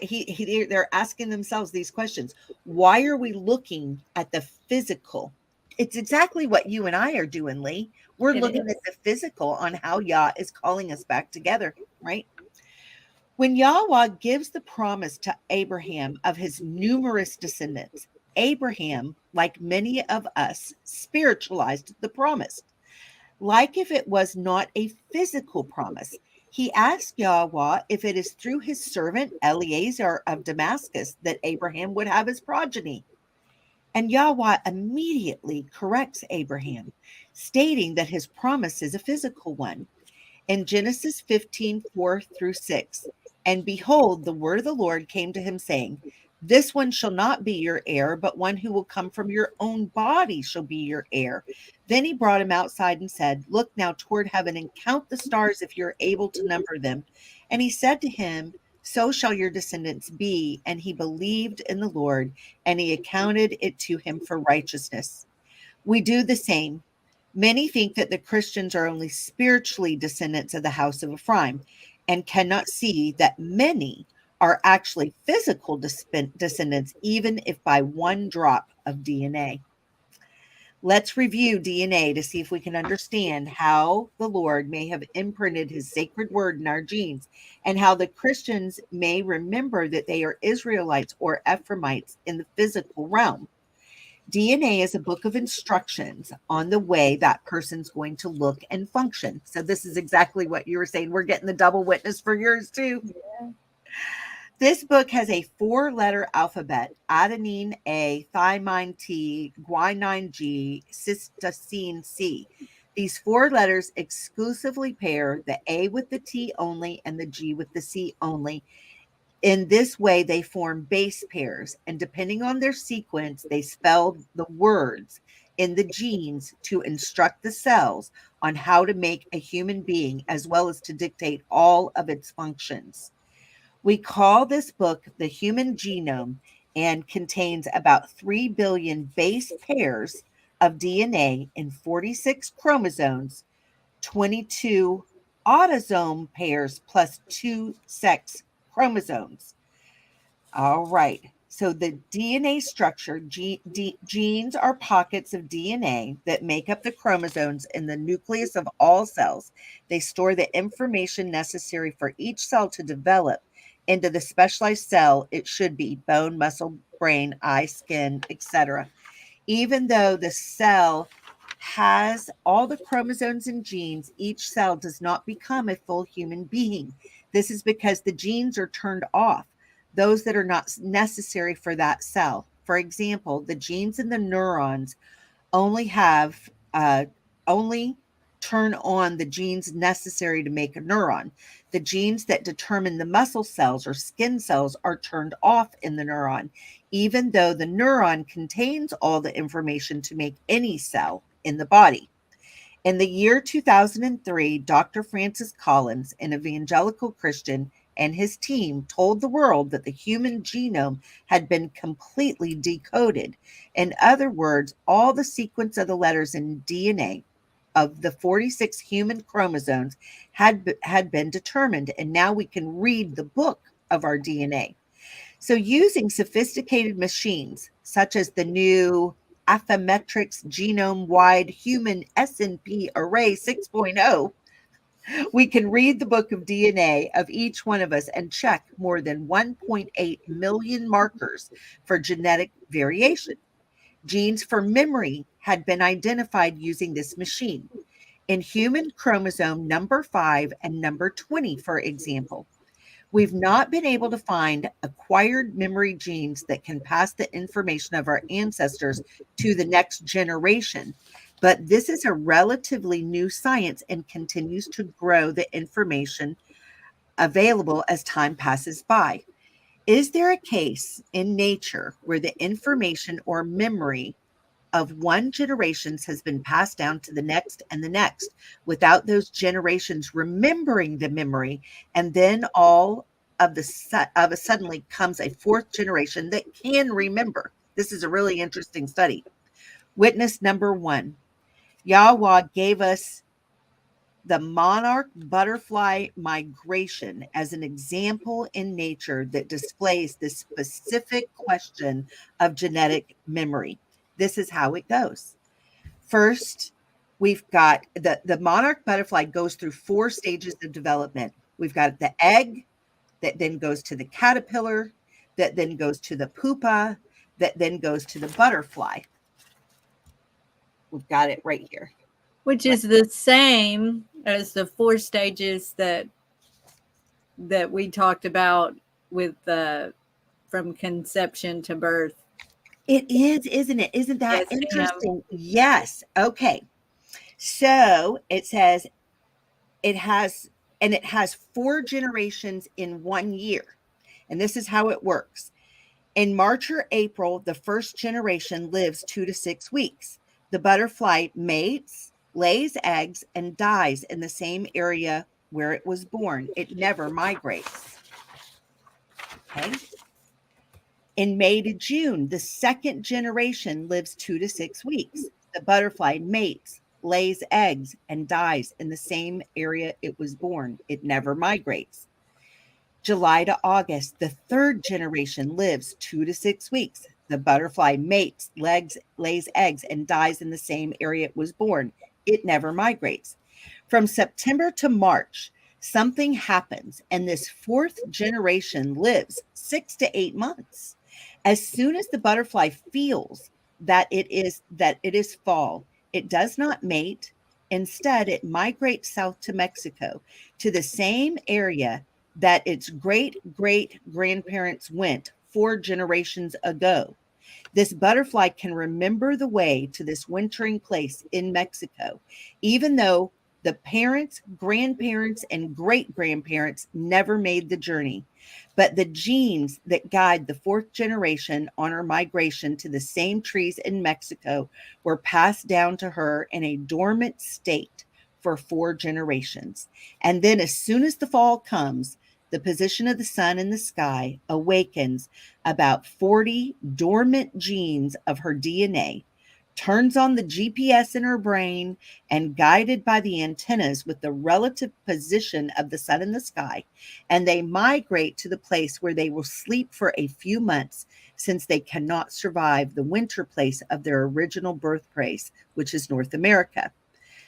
they're asking themselves these questions. Why are we looking at the physical? It's exactly what you and I are doing, Lee. We're looking at the physical on how Yah is calling us back together, right? When yahuah gives the promise to Abraham of his numerous descendants, Abraham, like many of us, spiritualized the promise, like if it was not a physical promise. He asked yahuah if it is through his servant Eliezer of Damascus that Abraham would have his progeny. And yahuah immediately corrects Abraham, stating that his promise is a physical one. In Genesis 15:4-6, and behold, the word of the Lord came to him, saying, this one shall not be your heir, but one who will come from your own body shall be your heir. Then he brought him outside and said, "Look now toward heaven and count the stars if you're able to number them." And he said to him, "So shall your descendants be." And he believed in the Lord, and he accounted it to him for righteousness. We do the same. Many think that the Christians are only spiritually descendants of the house of Ephraim and cannot see that many are actually physical descendants, even if by one drop of DNA. Let's review DNA to see if we can understand how the Lord may have imprinted his sacred word in our genes and how the Christians may remember that they are Israelites or Ephraimites in the physical realm. DNA is a book of instructions on the way that person's going to look and function. So this is exactly what you were saying. We're getting the double witness for yours too.
Yeah.
This book has a 4-letter alphabet: adenine A, thymine T, guanine G, cytosine C. These 4 letters exclusively pair the A with the T only and the G with the C only. In this way, they form base pairs, and depending on their sequence, they spell the words in the genes to instruct the cells on how to make a human being, as well as to dictate all of its functions. We call this book the Human Genome and contains about 3 billion base pairs of DNA in 46 chromosomes, 22 autosome pairs, plus 2 sex chromosomes. All right. So the DNA structure, genes are pockets of DNA that make up the chromosomes in the nucleus of all cells. They store the information necessary for each cell to develop into the specialized cell it should be: bone, muscle, brain, eye, skin, etc. Even though the cell has all the chromosomes and genes, each cell does not become a full human being. This is because the genes are turned off, those that are not necessary for that cell. For example, the genes in the neurons only turn on the genes necessary to make a neuron. The genes that determine the muscle cells or skin cells are turned off in the neuron, even though the neuron contains all the information to make any cell in the body. In the year 2003, Dr. Francis Collins, an evangelical Christian, and his team told the world that the human genome had been completely decoded. In other words, all the sequence of the letters in DNA of the 46 human chromosomes had been determined, and now we can read the book of our DNA. So using sophisticated machines such as the new Affymetrix genome-wide human SNP array 6.0, we can read the book of DNA of each one of us and check more than 1.8 million markers for genetic variation. Genes for memory had been identified using this machine in human chromosome number 5 and number 20, for example. We've not been able to find acquired memory genes that can pass the information of our ancestors to the next generation. But this is a relatively new science and continues to grow the information available as time passes by. Is there a case in nature where the information or memory of one generation has been passed down to the next and the next without those generations remembering the memory, and then all of a suddenly comes a 4th generation that can remember? This is a really interesting study. Witness number 1. Yahuah gave us the monarch butterfly migration as an example in nature that displays this specific question of genetic memory. This is how it goes. First, we've got the monarch butterfly goes through 4 stages of development. We've got the egg that then goes to the caterpillar, that then goes to the pupa, that then goes to the butterfly. We've got it right here.
Which is the same as the 4 stages that we talked about with from conception to birth.
It is, isn't it? Isn't that
Yes,
interesting? Yes. Okay. So it says it has 4 generations in 1 year. And this is how it works. In March or April, the first generation lives 2 to 6 weeks. The butterfly mates, lays eggs, and dies in the same area where it was born. It never migrates. Okay. In May to June, the second generation lives 2 to 6 weeks. The butterfly mates, lays eggs, and dies in the same area it was born. It never migrates. July to August, the third generation lives 2 to 6 weeks. The butterfly mates, lays eggs, and dies in the same area it was born. It never migrates. From September to March, something happens, and this fourth generation lives 6 to 8 months. As soon as the butterfly feels that it is fall, it does not mate. Instead, it migrates south to Mexico, to the same area that its great-great-grandparents went 4 generations ago. This butterfly can remember the way to this wintering place in Mexico, even though the parents, grandparents, and great-grandparents never made the journey. But the genes that guide the fourth generation on her migration to the same trees in Mexico were passed down to her in a dormant state for 4 generations. And then as soon as the fall comes, the position of the sun in the sky awakens about 40 dormant genes of her DNA, turns on the GPS in her brain, and guided by the antennas with the relative position of the sun in the sky, and they migrate to the place where they will sleep for a few months, since they cannot survive the winter place of their original birthplace, which is North America.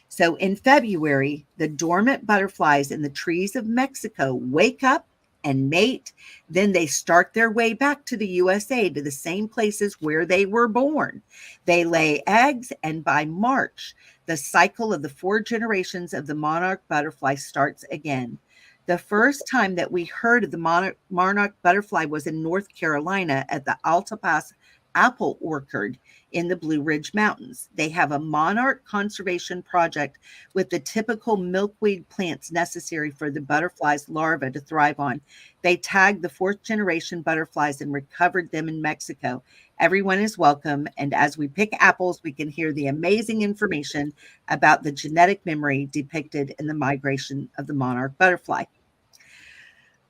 So in February, the dormant butterflies in the trees of Mexico wake up and mate. Then they start their way back to the USA, to the same places where they were born. They lay eggs, and by March, the cycle of the 4 generations of the monarch butterfly starts again. The first time that we heard of the monarch butterfly was in North Carolina at the Alta Pass apple orchard in the Blue Ridge Mountains. They have a monarch conservation project with the typical milkweed plants necessary for the butterfly's larvae to thrive on. They tagged the 4th generation butterflies and recovered them in Mexico. Everyone is welcome, and as we pick apples, we can hear the amazing information about the genetic memory depicted in the migration of the monarch butterfly.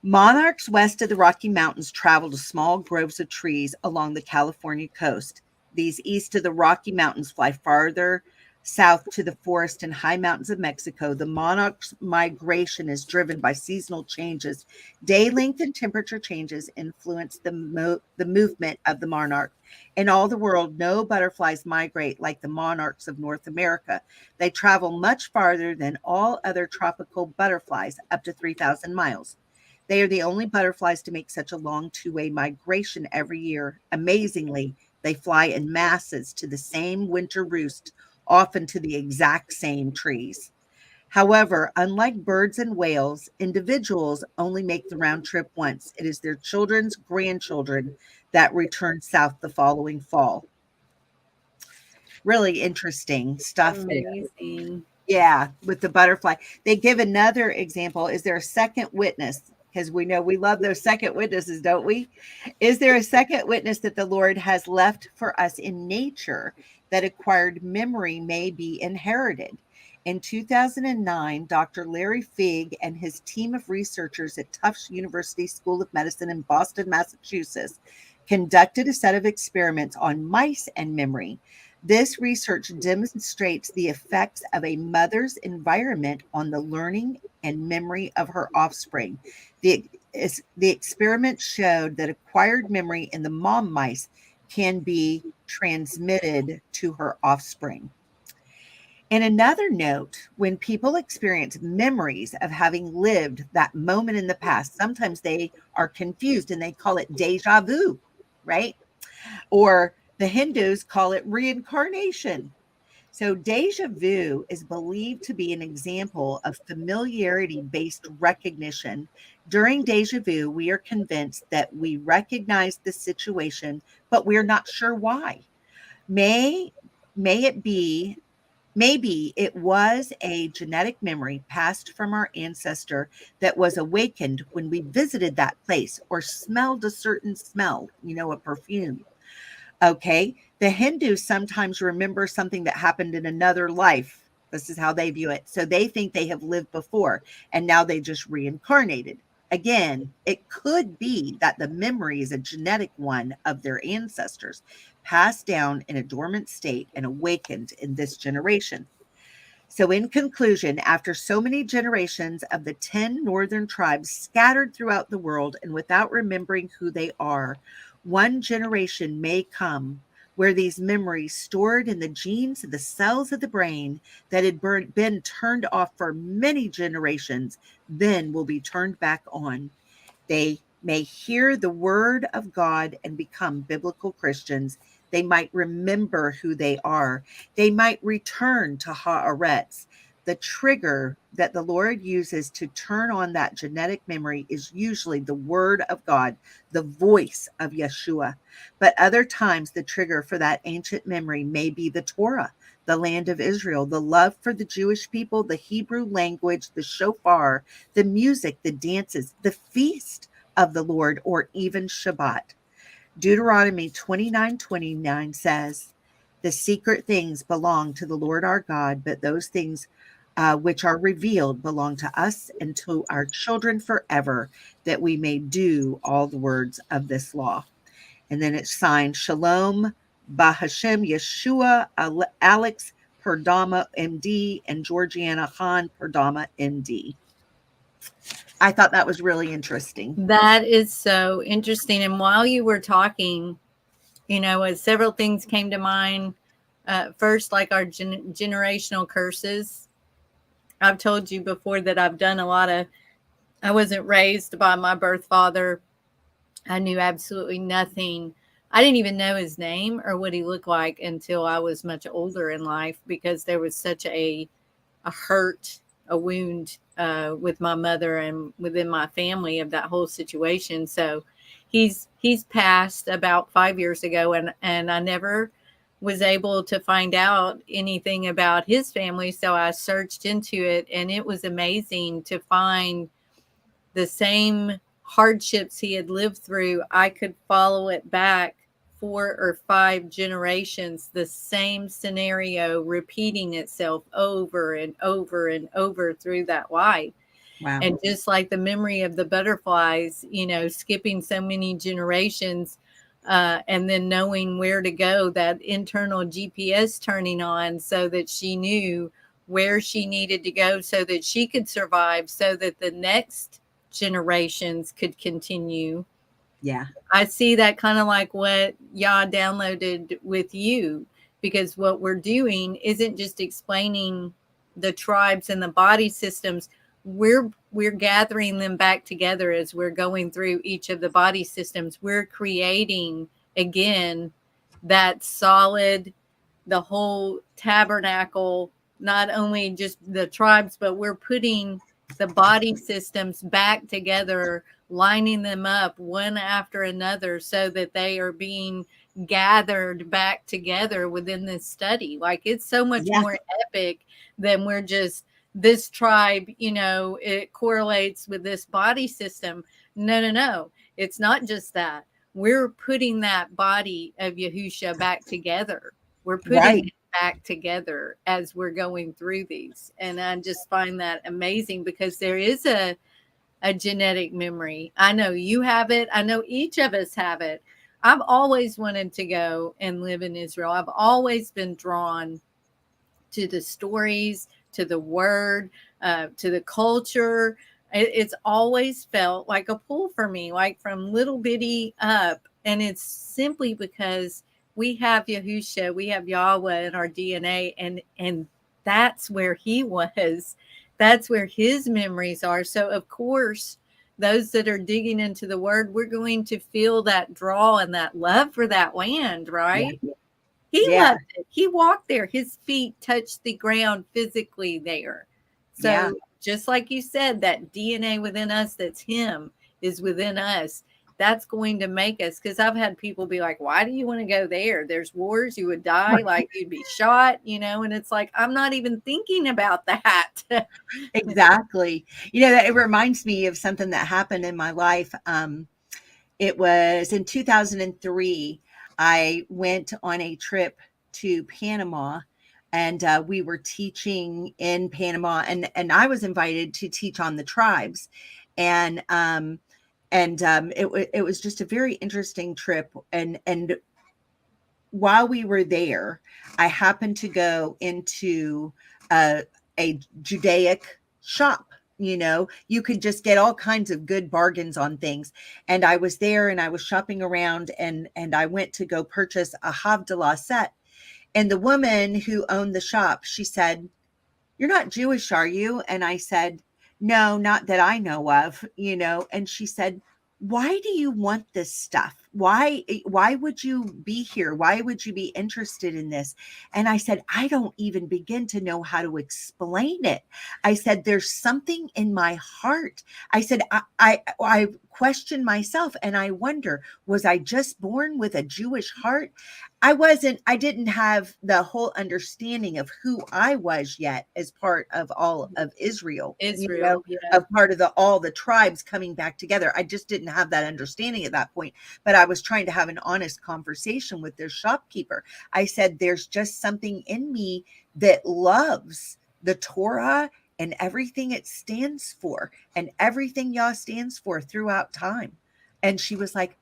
Monarchs west of the Rocky Mountains travel to small groves of trees along the California coast. These east of the Rocky Mountains fly farther south to the forest and high mountains of Mexico. The monarch's migration is driven by seasonal changes. Day length and temperature changes influence the movement of the monarch. In all the world, no butterflies migrate like the monarchs of North America. They travel much farther than all other tropical butterflies, up to 3,000 miles. They are the only butterflies to make such a long 2-way migration every year. Amazingly, they fly in masses to the same winter roost, often to the exact same trees. However, unlike birds and whales, individuals only make the round trip once. It is their children's grandchildren that return south the following fall. Really interesting stuff there.
Amazing.
Yeah, with the butterfly. They give another example. Is there a second witness? Because we know we love those second witnesses, don't we? Is there a second witness that the Lord has left for us in nature that acquired memory may be inherited? In 2009, Dr. Larry Fig and his team of researchers at Tufts University School of Medicine in Boston, Massachusetts, conducted a set of experiments on mice and memory. This research demonstrates the effects of a mother's environment on the learning and memory of her offspring. The experiment showed that acquired memory in the mom mice can be transmitted to her offspring. In another note, when people experience memories of having lived that moment in the past, sometimes they are confused and they call it deja vu, right? Or the Hindus call it reincarnation. So deja vu is believed to be an example of familiarity-based recognition. During deja vu, we are convinced that we recognize the situation, but we're not sure why. Maybe it was a genetic memory passed from our ancestor that was awakened when we visited that place or smelled a certain smell, a perfume. Okay. The Hindus sometimes remember something that happened in another life. This is how they view it. So they think they have lived before and now they just reincarnated. Again, it could be that the memory is a genetic one of their ancestors, passed down in a dormant state and awakened in this generation. So, in conclusion, after so many generations of the 10 northern tribes scattered throughout the world and without remembering who they are, one generation may come where these memories stored in the genes of the cells of the brain that had been turned off for many generations then will be turned back on. They may hear the word of God and become biblical Christians. They might remember who they are. They might return to Haaretz. The trigger that the Lord uses to turn on that genetic memory is usually the word of God, the voice of Yeshua. But other times, the trigger for that ancient memory may be the Torah, the land of Israel, the love for the Jewish people, the Hebrew language, the shofar, the music, the dances, the feast of the Lord, or even Shabbat. Deuteronomy 29:29 says, the secret things belong to the Lord our God, but those things which are revealed belong to us and to our children forever, that we may do all the words of this law. And then it's signed Shalom, Bahashem, Yeshua, Alex Perdama, MD, and Georgiana Khan Perdama, MD. I thought that was really interesting.
That is so interesting. And while you were talking, several things came to mind. First, like our generational curses. I've told you before that I've done I wasn't raised by my birth father. I knew absolutely nothing. I didn't even know his name or what he looked like until I was much older in life, because there was such a hurt, a wound with my mother and within my family of that whole situation. So he's passed about 5 years ago, and I never was able to find out anything about his family. So I searched into it, and it was amazing to find the same hardships he had lived through. I could follow it back 4 or 5 generations, the same scenario repeating itself over and over and over through that life.
Wow.
And just like the memory of the butterflies, skipping so many generations, and then knowing where to go, that internal GPS turning on so that she knew where she needed to go so that she could survive, so that the next generations could continue.
Yeah.
I see that kind of like what Yah downloaded with you, because what we're doing isn't just explaining the tribes and the body systems. We're gathering them back together as we're going through each of the body systems. We're creating again that solid, the whole tabernacle, not only just the tribes, but we're putting the body systems back together, lining them up one after another so that they are being gathered back together within this study. Like, it's so much more epic than we're just this tribe, it correlates with this body system. No. It's not just that. We're putting that body of Yahusha back together. We're putting it back together as we're going through these. And I just find that amazing, because there is a genetic memory. I know you have it. I know each of us have it. I've always wanted to go and live in Israel. I've always been drawn to the stories, to the word, to the culture. It's always felt like a pull for me, like from little bitty up. And it's simply because we have Yahusha, we have Yahweh in our DNA, and that's where he was. That's where his memories are. So, of course, those that are digging into the word, we're going to feel that draw and that love for that land, right? Yeah. He loved it. He walked there. His feet touched the ground physically there. So just like you said, that DNA within us, that's him, is within us. That's going to make us, because I've had people be like, why do you want to go there? There's wars, you would die, like you'd be shot, and it's like, I'm not even thinking about that.
Exactly. That it reminds me of something that happened in my life. It was in 2003. I went on a trip to Panama, and we were teaching in Panama, and I was invited to teach on the tribes, and it was just a very interesting trip, and while we were there, I happened to go into a Judaic shop. You know, you could just get all kinds of good bargains on things. And I was there and I was shopping around, and I went to go purchase a Havdalah set. And the woman who owned the shop, she said, "You're not Jewish, are you?" And I said, "No, not that I know of," you know. And she said, "Why do you want this stuff? Why would you be here? Why would you be interested in this?" And I said, "I don't even begin to know how to explain it." I said, "There's something in my heart." I said, I question myself and I wonder, was I just born with a Jewish heart? I didn't have the whole understanding of who I was yet as part of all of Israel,
Israel, yeah.
of part of all the tribes coming back together. I just didn't have that understanding at that point, but I was trying to have an honest conversation with their shopkeeper. I said, "There's just something in me that loves the Torah and everything it stands for and everything Yah stands for throughout time." And she was like,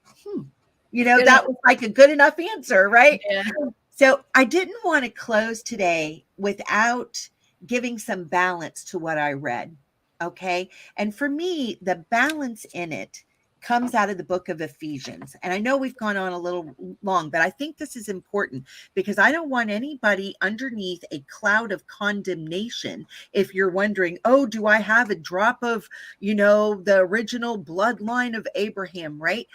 Good
that was like a good enough answer, right?
Yeah.
So I didn't want to close today without giving some balance to what I read. Okay. And for me, the balance in it comes out of the book of Ephesians. And I know we've gone on a little long, but I think this is important because I don't want anybody underneath a cloud of condemnation. If you're wondering, oh, do I have a drop of, the original bloodline of Abraham, right?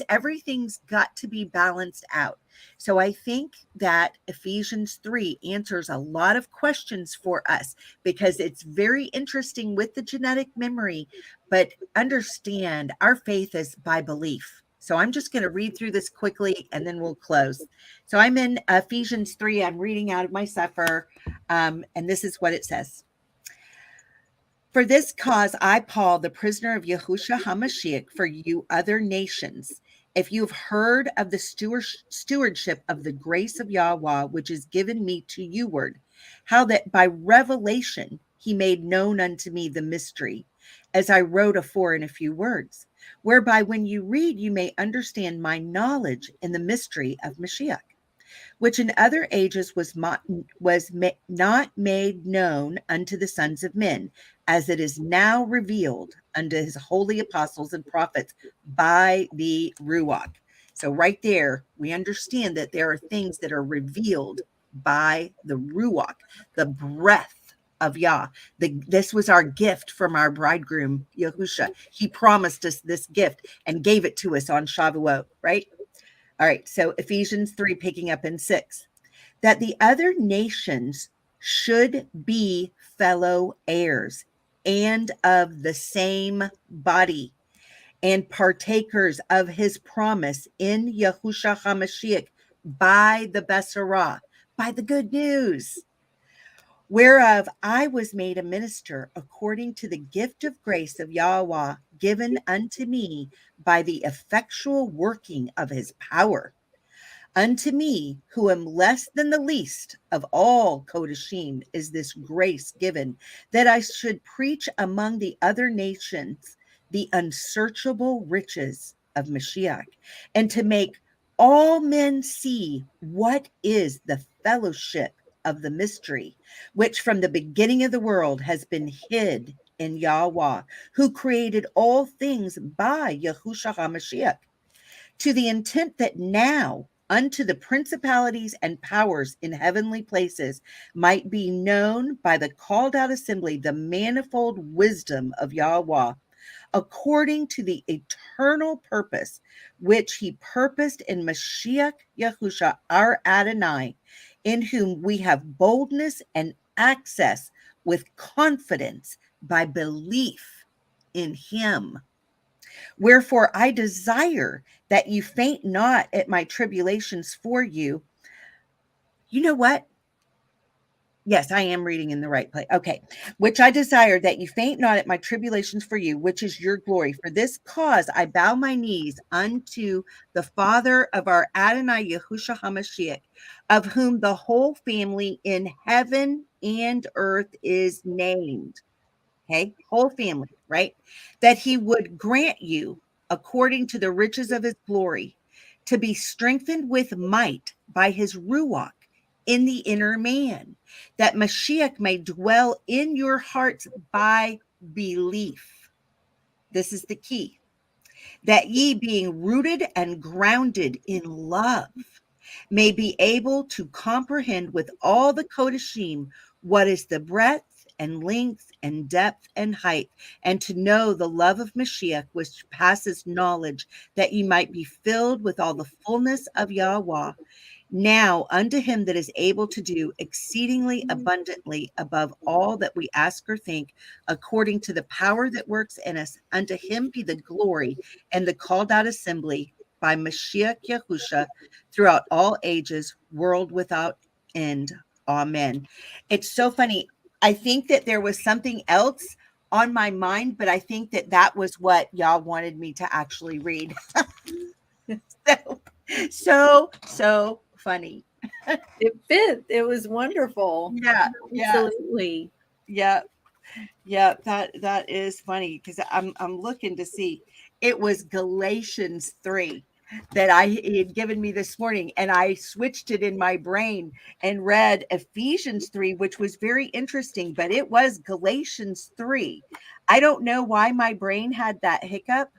Everything's got to be balanced out. So I think that Ephesians 3 answers a lot of questions for us because it's very interesting with the genetic memory, but understand our faith is by belief. So I'm just going to read through this quickly and then we'll close. So I'm in Ephesians 3. I'm reading out of my Sefer, and this is what it says. "For this cause I, Paul, the prisoner of Yahusha HaMashiach, for you other nations, if you have heard of the stewardship of the grace of Yahuah, which is given me to youward, how that by revelation he made known unto me the mystery, as I wrote afore in a few words, whereby when you read, you may understand my knowledge in the mystery of Mashiach, which in other ages was not made known unto the sons of men, as it is now revealed unto his holy apostles and prophets by the Ruach." So right there, we understand that there are things that are revealed by the Ruach, the breath of Yah. This was our gift from our bridegroom, Yahusha. He promised us this gift and gave it to us on Shavuot, right? All right, so Ephesians 3, picking up in 6, "that the other nations should be fellow heirs and of the same body and partakers of his promise in Yahusha HaMashiach by the Besorah," by the good news, "whereof I was made a minister according to the gift of grace of Yahuah given unto me by the effectual working of his power. Unto me, who am less than the least of all Kodashim, is this grace given, that I should preach among the other nations the unsearchable riches of Mashiach, and to make all men see what is the fellowship of the mystery, which from the beginning of the world has been hid in Yahuah, who created all things by Yahusha HaMashiach, to the intent that now unto the principalities and powers in heavenly places might be known by the called out assembly the manifold wisdom of Yahuah, according to the eternal purpose which he purposed in Mashiach Yahusha our Adonai, in whom we have boldness and access with confidence by belief in him. Wherefore I desire that you faint not at my tribulations for you." You know what? Yes, I am reading in the right place. Okay. Which I desire that you faint not at my tribulations for you, which is your glory. For this cause I bow my knees unto the Father of our Adonai Yahusha HaMashiach, of whom the whole family in heaven and earth is named. Okay, whole family, right? That he would grant you, according to the riches of his glory, to be strengthened with might by his ruach in the inner man, that Mashiach may dwell in your hearts by belief. This is the key. That ye, being rooted and grounded in love, may be able to comprehend with all the Kodashim what is the breadth and length and depth and height, and to know the love of Mashiach, which passes knowledge, that ye might be filled with all the fullness of yahuah. Now unto him that is able to do exceedingly abundantly above all that we ask or think, according to the power that works in us, unto him be the glory and the called out assembly by Mashiach Yahusha throughout all ages, world without end. Amen. It's so funny. I think that there was something else on my mind, but I think that that was what y'all wanted me to actually read. So funny.
It fit. It was wonderful.
Yeah,
Absolutely.
yeah. That is funny because I'm looking to see. It was Galatians 3 that he had given me this morning, and I switched it in my brain and read Ephesians 3, which was very interesting, but it was Galatians 3. I don't know why my brain had that hiccup,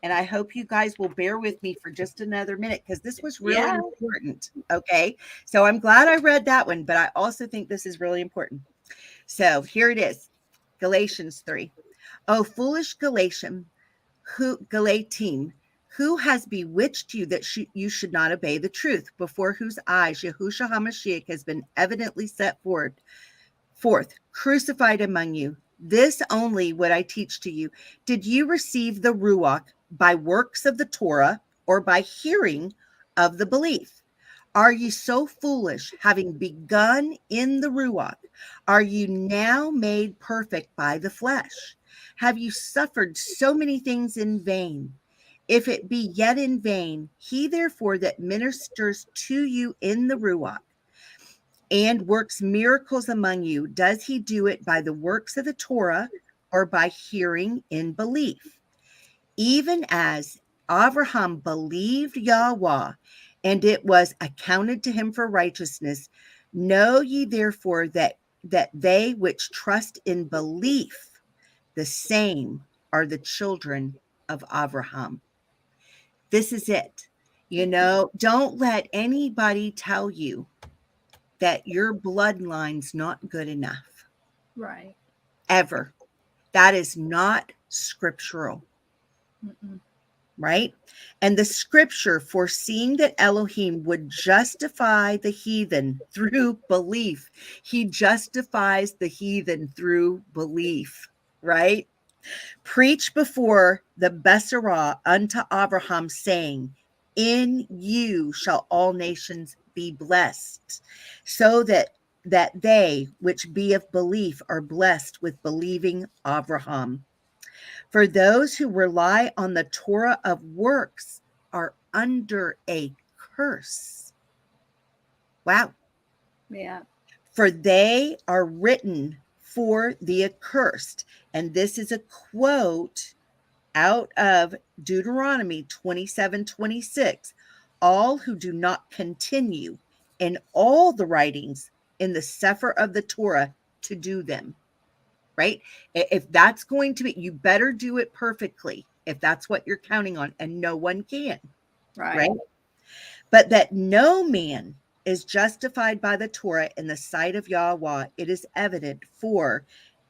and I hope you guys will bear with me for just another minute because this was really important. Okay. So I'm glad I read that one, but I also think this is really important. So here it is. Galatians 3. O foolish Galatian, Galatim, who has bewitched you that you should not obey the truth, before whose eyes Yahusha HaMashiach has been evidently set forth, crucified among you. This only would I teach to you. Did you receive the Ruach by works of the Torah or by hearing of the belief? Are you so foolish, having begun in the Ruach? Are you now made perfect by the flesh? Have you suffered so many things in vain? If it be yet in vain, he therefore that ministers to you in the Ruach and works miracles among you, does he do it by the works of the Torah or by hearing in belief? Even as Abraham believed yahuah, and it was accounted to him for righteousness, know ye therefore that they which trust in belief, the same are the children of Abraham. This is it. Don't let anybody tell you that your bloodline's not good enough.
Right.
Ever. That is not scriptural.
Mm-mm.
Right? And the scripture, foreseeing that Elohim would justify the heathen through belief, he justifies the heathen through belief, right? Preach before the Beserah unto Abraham, saying, in you shall all nations be blessed, so that they which be of belief are blessed with believing Abraham. For those who rely on the Torah of works are under a curse. Wow.
Yeah.
For they are written for the accursed. And this is a quote out of Deuteronomy 27:26. All who do not continue in all the writings in the Sefer of the Torah to do them. Right? If that's going to be, you better do it perfectly if that's what you're counting on, and no one can. Right? But that no man is justified by the Torah in the sight of Yahweh, it is evident, for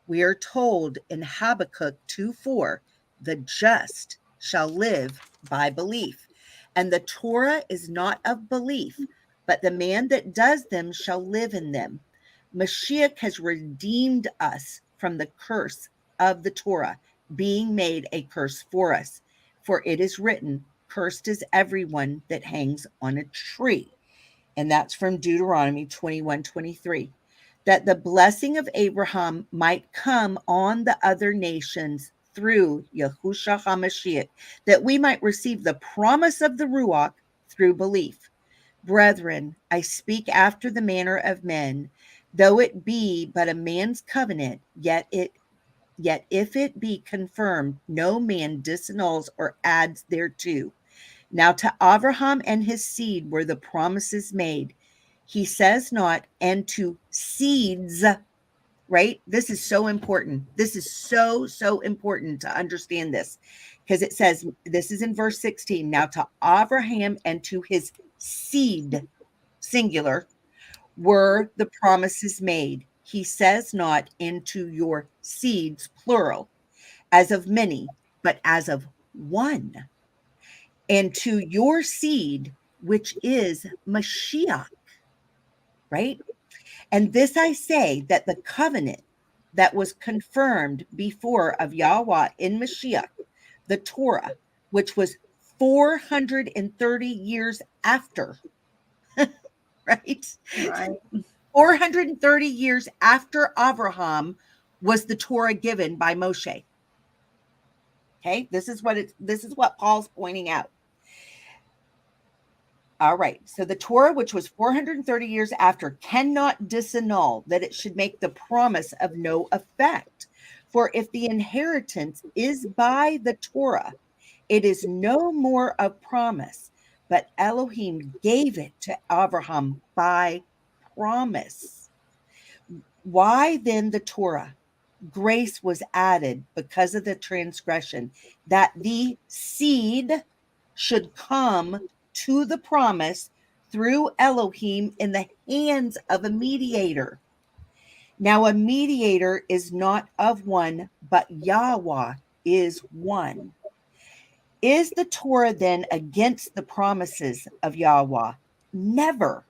we are told in Habakkuk 2:4, the just shall live by belief. And the Torah is not of belief, but the man that does them shall live in them. Mashiach has redeemed us from the curse of the Torah, being made a curse for us. For it is written, cursed is everyone that hangs on a tree. And that's from Deuteronomy 21:23. that the blessing of Abraham might come on the other nations through Yahusha HaMashiach, that we might receive the promise of the Ruach through belief. Brethren, I speak after the manner of men, though it be but a man's covenant, yet if it be confirmed, no man disannuls or adds thereto. Now to Abraham and his seed were the promises made. He says not, and to seeds, right? This is so important. This is so important to understand this, because it says, this is in verse 16, now to Abraham and to his seed, singular, were the promises made. He says not, into your seeds, plural, as of many, but as of one, and to your seed, which is Mashiach, right? And this I say, that the covenant that was confirmed before of yahuah in Mashiach, the Torah, which was 430 years after, right?
Right.
430 years after Abraham was the Torah given by Moshe. Okay, this is what Paul's pointing out. All right, so the Torah, which was 430 years after, cannot disannul, that it should make the promise of no effect. For if the inheritance is by the Torah, it is no more of promise, but Elohim gave it to Abraham by promise. Why then the Torah? Grace was added because of the transgression, that the seed should come to the promise through Elohim in the hands of a mediator. Now a mediator is not of one, but yahuah is one. Is the Torah then against the promises of yahuah? Never.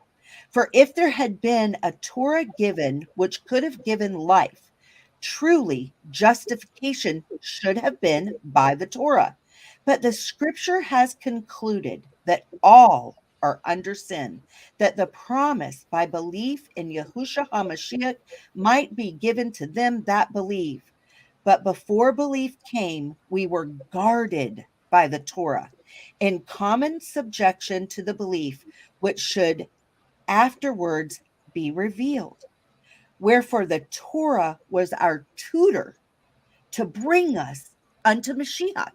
For if there had been a Torah given which could have given life, truly justification should have been by the Torah. But the scripture has concluded that all are under sin, that the promise by belief in Yahusha HaMashiach might be given to them that believe. But before belief came, we were guarded by the Torah in common subjection to the belief which should afterwards be revealed. Wherefore the Torah was our tutor to bring us unto Mashiach.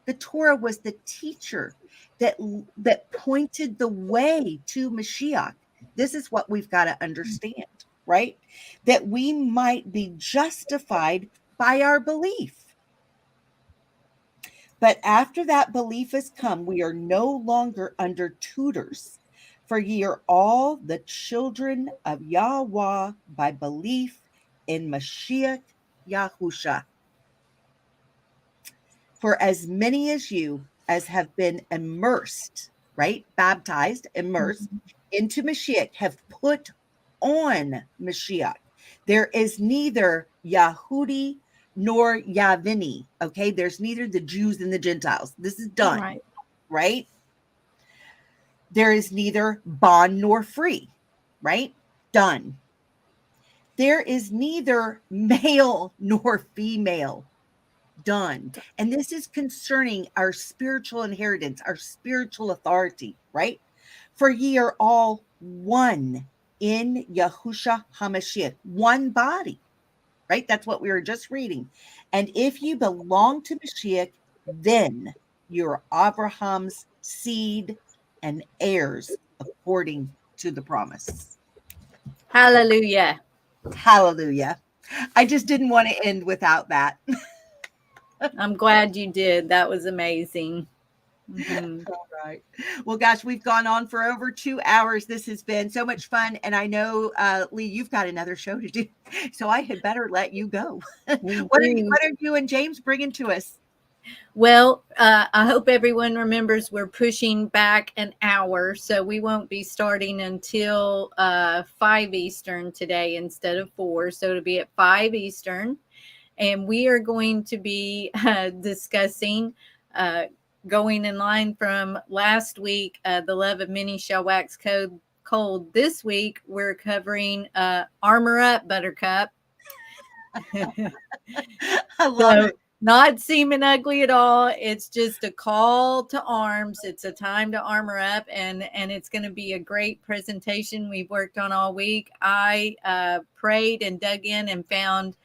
The Torah was the teacher that pointed the way to Mashiach. This is what we've got to understand, right? That we might be justified by our belief. But after that belief has come, we are no longer under tutors, for ye are all the children of yahuah by belief in Mashiach yahusha. For as many as you as have been immersed, right? Baptized, immersed into Mashiach, have put on Mashiach. There is neither Yahudi nor Yavini. Okay, there's neither the Jews and the Gentiles. This is done, right? There is neither bond nor free, right? Done. There is neither male nor female. Done. And this is concerning our spiritual inheritance, our spiritual authority, right? For ye are all one in Yahusha HaMashiach, one body, right? That's what we were just reading. And if you belong to Mashiach, then you're Abraham's seed and heirs according to the promise.
Hallelujah.
Hallelujah. I just didn't want to end without that.
I'm glad you did. That was amazing. Mm-hmm.
All right. Well, gosh, we've gone on for over 2 hours. This has been so much fun. And I know, Lee, you've got another show to do. So I had better let you go. What are you and James bringing to us?
Well, I hope everyone remembers we're pushing back an hour. So we won't be starting until 5 Eastern today instead of 4. So it'll be at 5 Eastern. And we are going to be discussing, going in line from last week, the love of many shall wax cold cold. This week, we're covering Armor Up, Buttercup.
I love it.
Not seeming ugly at all. It's just a call to arms. It's a time to armor up, and it's going to be a great presentation we've worked on all week. I prayed and dug in and found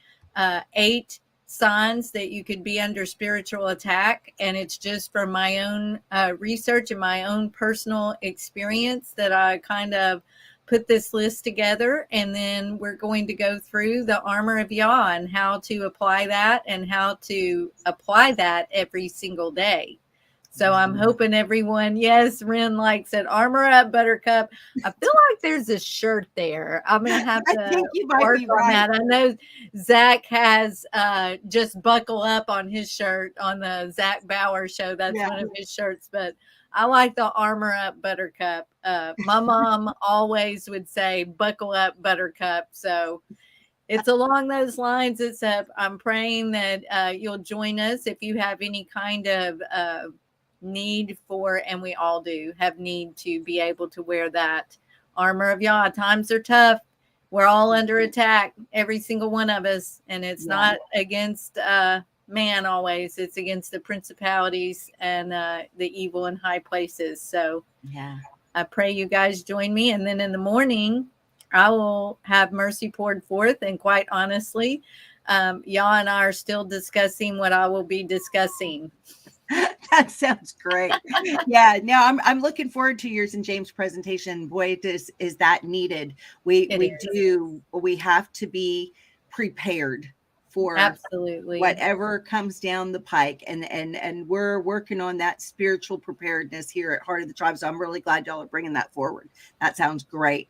8 signs that you could be under spiritual attack, and it's just from my own research and my own personal experience that I kind of put this list together, and then we're going to go through the armor of Yah and how to apply that and how to apply that every single day. So I'm hoping everyone, yes, Ren likes it. Armor Up, Buttercup. I feel like there's a shirt there. I'm going to have to work on that. I know Zach has just Buckle Up on his shirt on the Zach Bauer show. That's one of his shirts, but I like the Armor Up, Buttercup. My mom always would say, Buckle Up, Buttercup. So it's along those lines. Except I'm praying that you'll join us if you have any kind of need for, and we all do have need to be able to wear that armor of Yah. Times are tough. We're all under attack, every single one of us. And it's not against man always. It's against the principalities and the evil in high places. So I pray you guys join me. And then in the morning, I will have mercy poured forth. And quite honestly, Yah and I are still discussing what I will be discussing.
That sounds great. Yeah, no, I'm looking forward to yours and James' presentation. Boy, is that needed. We have to be prepared for
absolutely
whatever comes down the pike, and we're working on that spiritual preparedness here at Heart of the Tribe. So I'm really glad y'all are bringing that forward. That sounds great.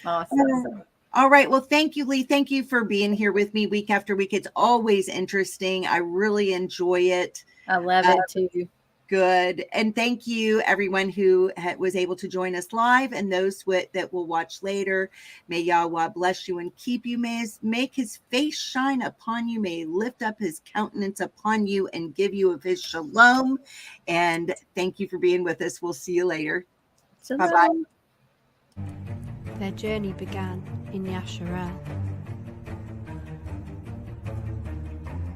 Awesome.
All right. Well, thank you, Lee. Thank you for being here with me week after week. It's always interesting. I really enjoy it.
I love it too.
Good. And thank you, everyone who was able to join us live, and those that will watch later. May Yahweh bless you and keep you. May make his face shine upon you. May he lift up his countenance upon you and give you of his shalom. And thank you for being with us. We'll see you later. Bye-bye.
Their journey began in Yasharel,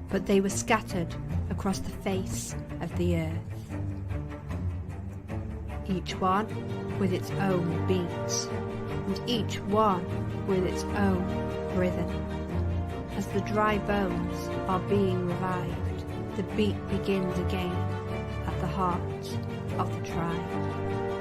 but they were scattered across the face of the earth, each one with its own beats, and each one with its own rhythm. As the dry bones are being revived, the beat begins again at the heart of the tribe.